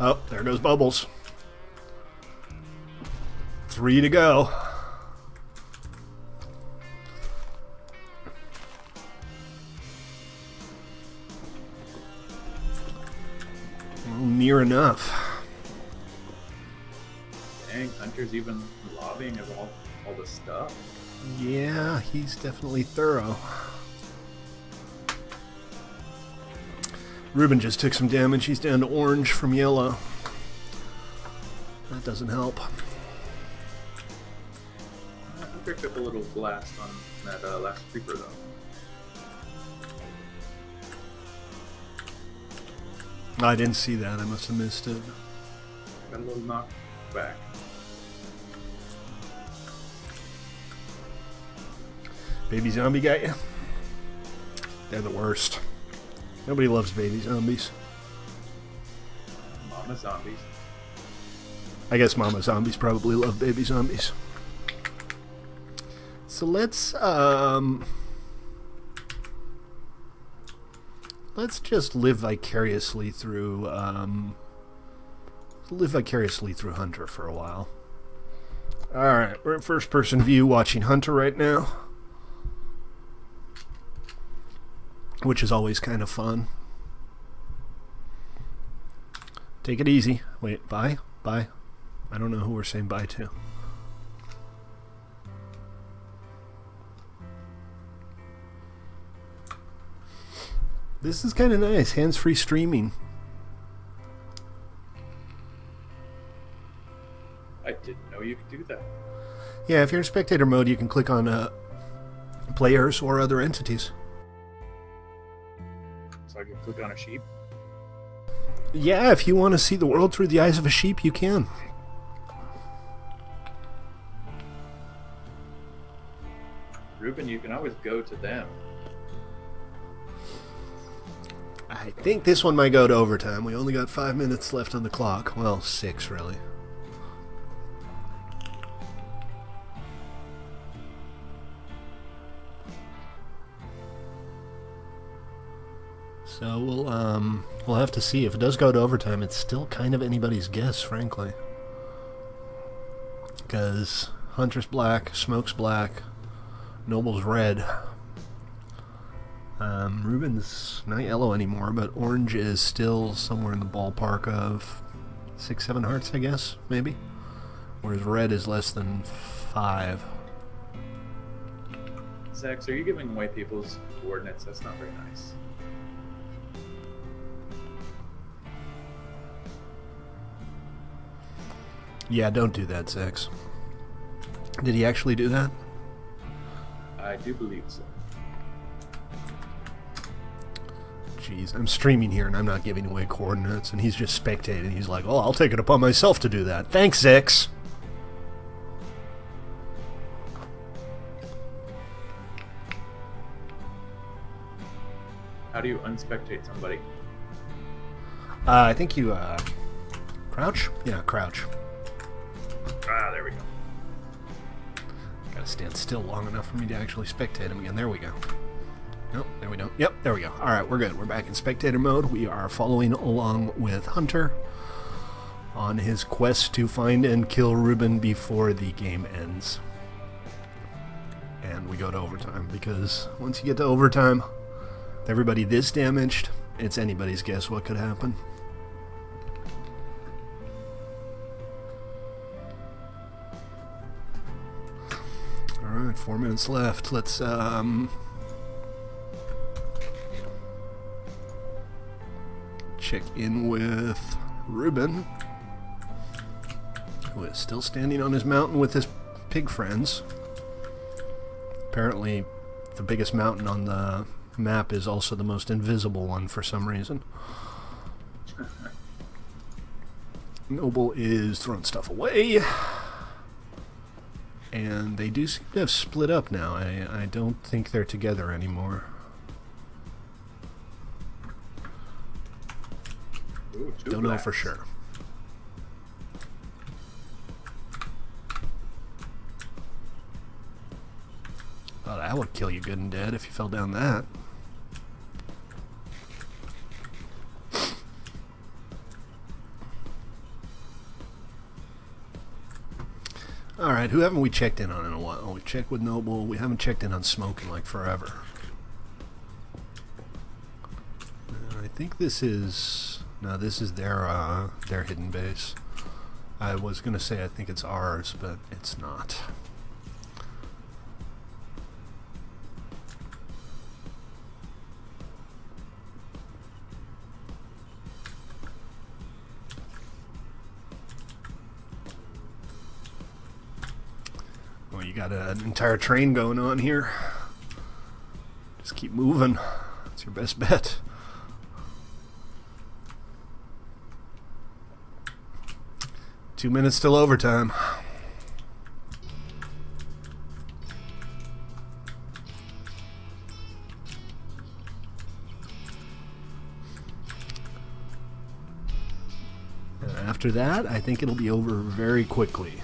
Oh, there goes Bubbles. 3 to go. Well, near enough. Dang, Hunter's even lobbying of all the stuff. Yeah, he's definitely thorough. Ruben just took some damage. He's down to orange from yellow. That doesn't help. I picked up a little blast on that last creeper, though. I didn't see that. I must have missed it. Got a little knock back. Baby zombie got you? They're the worst. Nobody loves baby zombies. Mama zombies. I guess mama zombies probably love baby zombies. So let's just live vicariously through Hunter for a while. Alright, we're in first person view watching Hunter right now. Which is always kind of fun. Take it easy. Wait, bye? Bye? I don't know who we're saying bye to. This is kind of nice. Hands-free streaming. I didn't know you could do that. Yeah, if you're in spectator mode, you can click on players or other entities. So I can click on a sheep. Yeah, if you want to see the world through the eyes of a sheep, you can. Ruben, you can always go to them. I think this one might go to overtime. We only got 5 minutes left on the clock. Well, 6, really. So we'll have to see. If it does go to overtime, it's still kind of anybody's guess, frankly. Because Hunter's black, Smoke's black, Noble's red. Ruben's not yellow anymore, but orange is still somewhere in the ballpark of 6, 7 hearts, I guess, maybe. Whereas red is less than 5. Zax, are you giving away people's coordinates? That's not very nice. Yeah, don't do that, Zax. Did he actually do that? I do believe so. Jeez, I'm streaming here and I'm not giving away coordinates, and he's just spectating. He's like, oh, I'll take it upon myself to do that. Thanks, Zax. How do you unspectate somebody? I think you, crouch? Yeah, crouch. Ah, there we go. Gotta stand still long enough for me to actually spectate him again. There we go. Nope, there we don't. Yep, there we go. Alright, we're good. We're back in spectator mode. We are following along with Hunter on his quest to find and kill Ruben before the game ends. And we go to overtime, because once you get to overtime, with everybody this damaged, it's anybody's guess what could happen. Alright, 4 minutes left. Let's, check in with Ruben, who is still standing on his mountain with his pig friends. Apparently, the biggest mountain on the map is also the most invisible one for some reason. Noble is throwing stuff away. And they do seem to have split up now. I don't think they're together anymore. Ooh, Don't know for sure. Well, that would kill you good and dead if you fell down that. Alright, who haven't we checked in on in a while? We checked with Noble. We haven't checked in on Smoke in like forever. I think this is... No, this is their hidden base. I was going to say I think it's ours, but it's not. Well, you got an entire train going on here. Just keep moving. It's your best bet. Two minutes till overtime. And after that, I think it'll be over very quickly.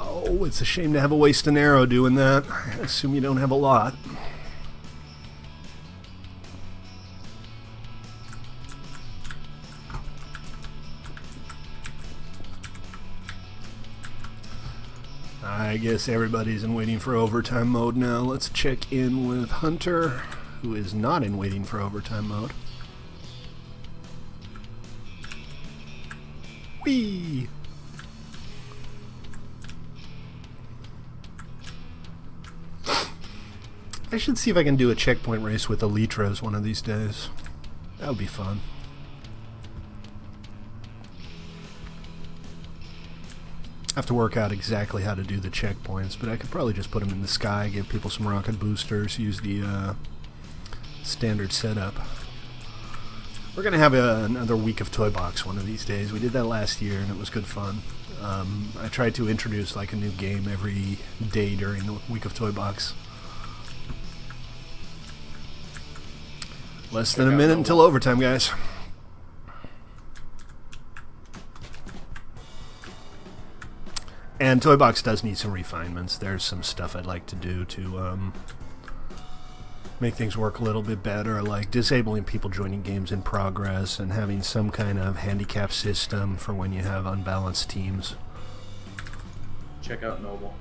Oh, it's a shame to have a waste an arrow doing that. I assume you don't have a lot. I guess everybody's in waiting for overtime mode now. Let's check in with Hunter, who is not in waiting for overtime mode. Whee! I should see if I can do a checkpoint race with Elytras one of these days. That would be fun. I have to work out exactly how to do the checkpoints, but I could probably just put them in the sky, give people some rocket boosters, use the standard setup. We're going to have another week of ToyBox one of these days. We did that last year and it was good fun. I tried to introduce like a new game every day during the week of ToyBox. Less than a minute until overtime, guys. And ToyBox does need some refinements. There's some stuff I'd like to do to make things work a little bit better, like disabling people joining games in progress and having some kind of handicap system for when you have unbalanced teams. Check out Noble.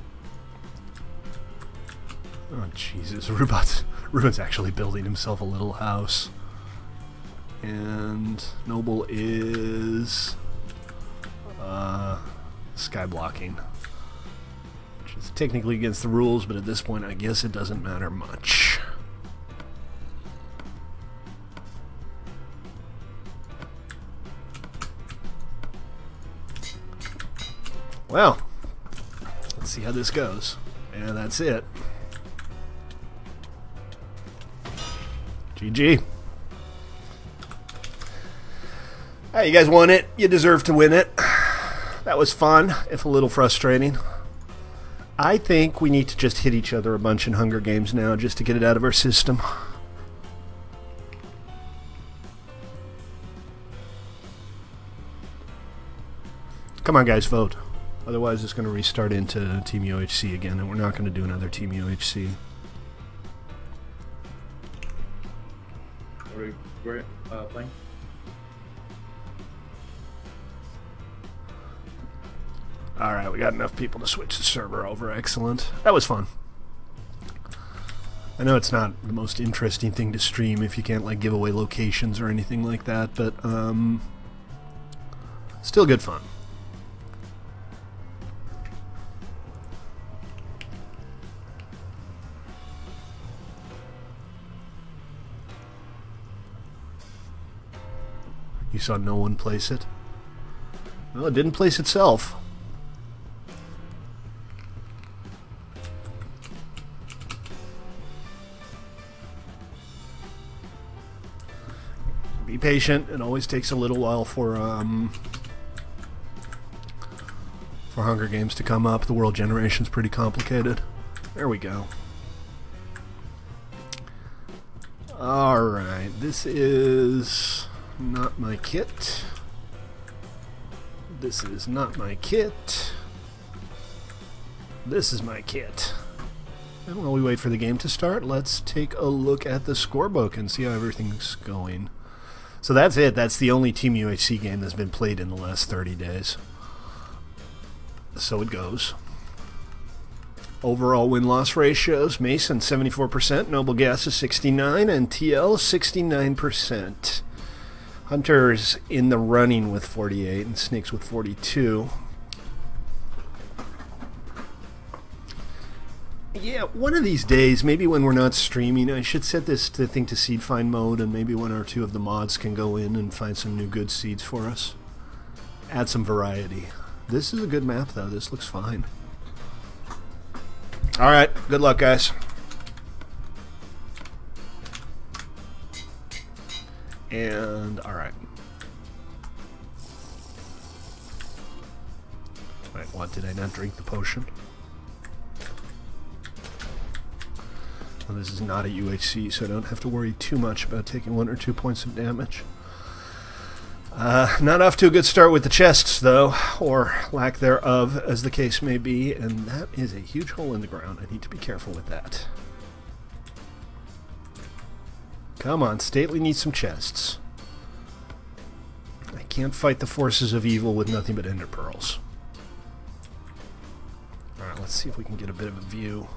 Oh Jesus, Ruben's actually building himself a little house. And Noble is sky blocking, which is technically against the rules, but at this point I guess it doesn't matter much. Well, let's see how this goes. And that's it. GG. Hey, you guys won it. You deserve to win it. That was fun, if a little frustrating. I think we need to just hit each other a bunch in Hunger Games now, just to get it out of our system. Come on, guys, vote. Otherwise, it's going to restart into Team UHC again, and we're not going to do another Team UHC. What are we playing? Alright, we got enough people to switch the server over. Excellent. That was fun. I know it's not the most interesting thing to stream if you can't, like, give away locations or anything like that, but, still good fun. You saw no one place it? Well, it didn't place itself. Be patient. It always takes a little while for Hunger Games to come up. The world generation's pretty complicated. There we go. Alright, this is not my kit. This is not my kit. This is my kit. And while we wait for the game to start, let's take a look at the scorebook and see how everything's going. So that's it. That's the only Team UHC game that's been played in the last 30 days. So it goes. Overall win-loss ratios: Mason 74%, Noble Gas is 69%, and TL 69%. Hunter's in the running with 48, and Snake's with 42. Yeah, one of these days, maybe when we're not streaming, I should set this thing to seed find mode, and maybe one or two of the mods can go in and find some new good seeds for us. Add some variety. This is a good map, though. This looks fine. Alright, good luck, guys. And, alright. Wait, what? Did I not drink the potion? Well, this is not a UHC, so I don't have to worry too much about taking 1 or 2 points of damage. Not off to a good start with the chests, though, or lack thereof, as the case may be, and that is a huge hole in the ground. I need to be careful with that. Come on, Stately needs some chests. I can't fight the forces of evil with nothing but ender pearls. Alright, let's see if we can get a bit of a view.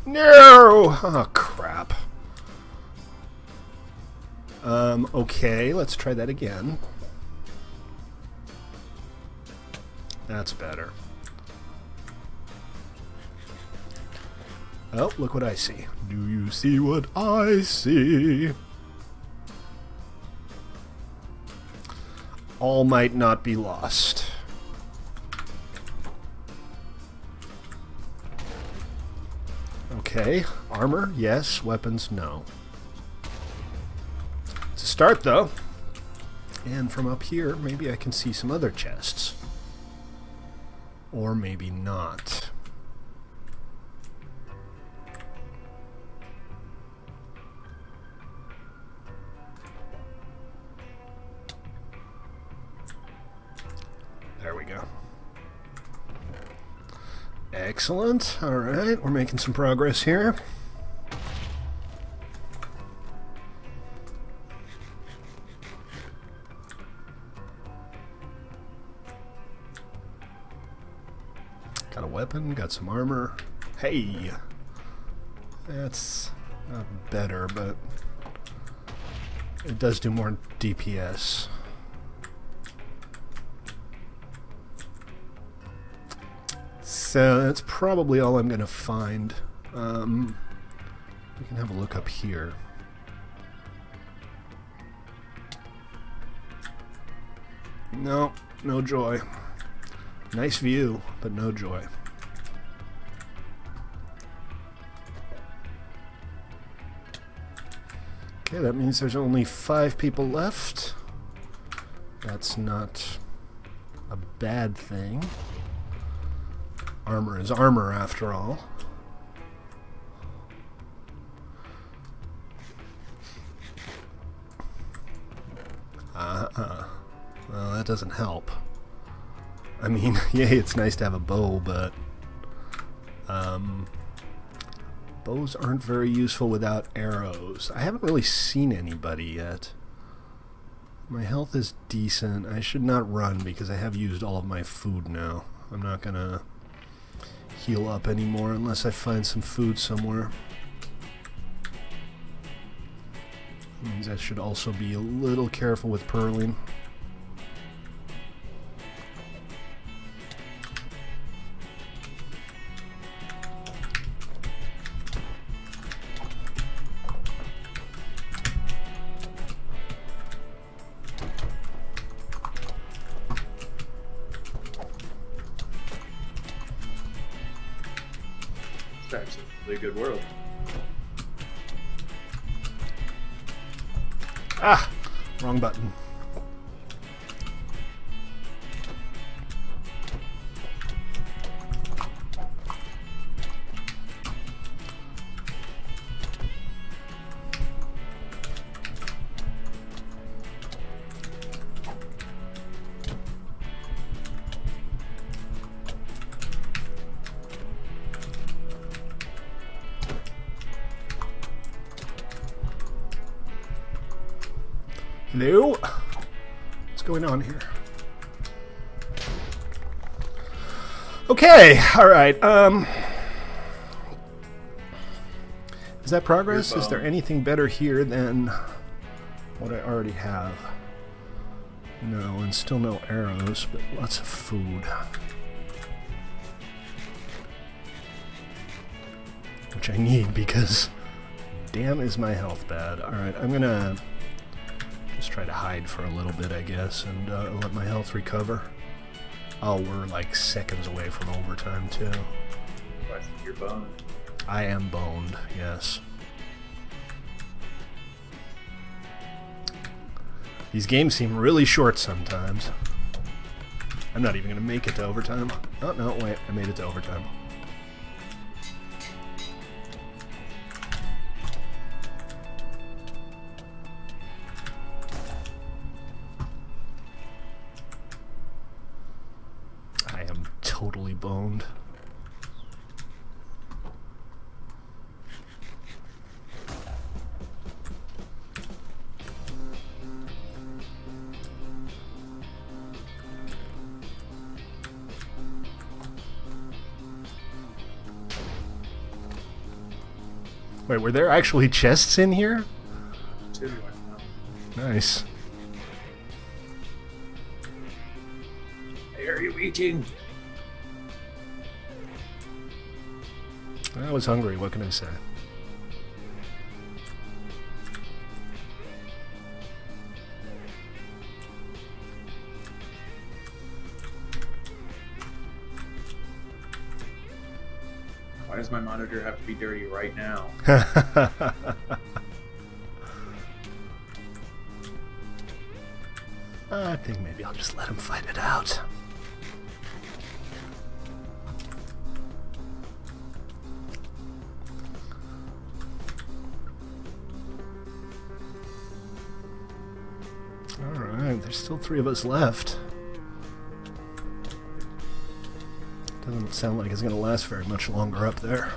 No! Oh, crap. Okay, let's try that again. That's better. Oh, look what I see. Do you see what I see? All might not be lost. Okay, armor, yes. Weapons, no. It's a start, though. And from up here, maybe I can see some other chests. Or maybe not. There we go. Excellent. Alright, we're making some progress here. Got a weapon, got some armor. Hey! That's not better, but it does do more DPS. So that's probably all I'm going to find. We can have a look up here. No, no joy. Nice view, but no joy. Okay, that means there's only 5 people left. That's not a bad thing. Armor is armor, after all. Well, that doesn't help. I mean, yay, it's nice to have a bow, but bows aren't very useful without arrows. I haven't really seen anybody yet. My health is decent. I should not run because I have used all of my food now. I'm not gonna heal up anymore unless I find some food somewhere. Means I should also be a little careful with purling. It's actually a really good world. Ah! Wrong button. Hello? What's going on here? Okay, alright, is that progress? Is there anything better here than what I already have? No, and still no arrows, but lots of food. Which I need because damn is my health bad. Alright, I'm gonna just try to hide for a little bit, I guess, and let my health recover. Oh, we're like seconds away from overtime, too. I think you're boned. I am boned, yes. These games seem really short sometimes. I'm not even going to make it to overtime. Oh, no, wait, I made it to overtime. Totally boned. Wait, were there actually chests in here? 2 right now. Nice. Hey, are you eating? I was hungry, what can I say? Why does my monitor have to be dirty right now? I think maybe I'll just let him fight it out. Alright, there's still 3 of us left. Doesn't sound like it's going to last very much longer up there.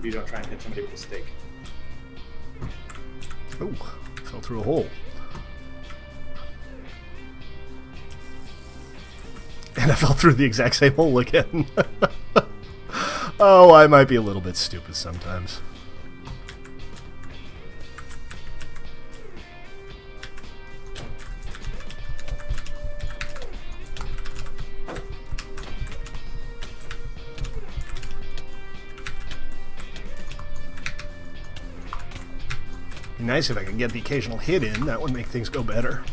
You don't try and hit somebody with a stake. Oh, fell through a hole. And I fell through the exact same hole again. Oh, I might be a little bit stupid sometimes. Be nice if I could get the occasional hit in. That would make things go better.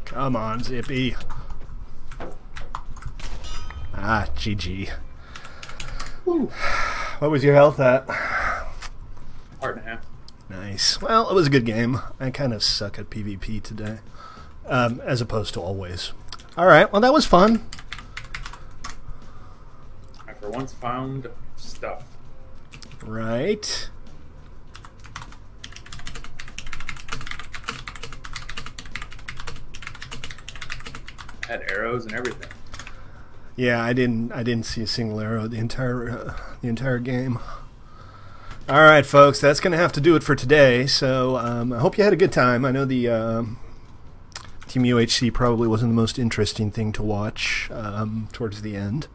Come on, Zippy. Ah, GG. Woo. What was your health at? Heart and a half. Nice. Well, it was a good game. I kind of suck at PvP today, as opposed to always. All right, well, that was fun. I for once found stuff. Right. Had arrows and everything. Yeah, I didn't see a single arrow the entire game. All right, folks, that's going to have to do it for today. So I hope you had a good time. I know the Team UHC probably wasn't the most interesting thing to watch towards the end.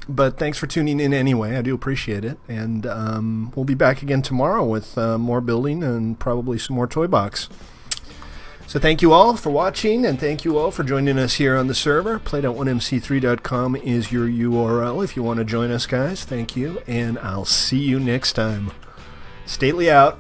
But thanks for tuning in anyway. I do appreciate it. And we'll be back again tomorrow with more building and probably some more ToyBox. So thank you all for watching, and thank you all for joining us here on the server. Played.1mc3.com is your URL if you want to join us, guys. Thank you, and I'll see you next time. Stately out.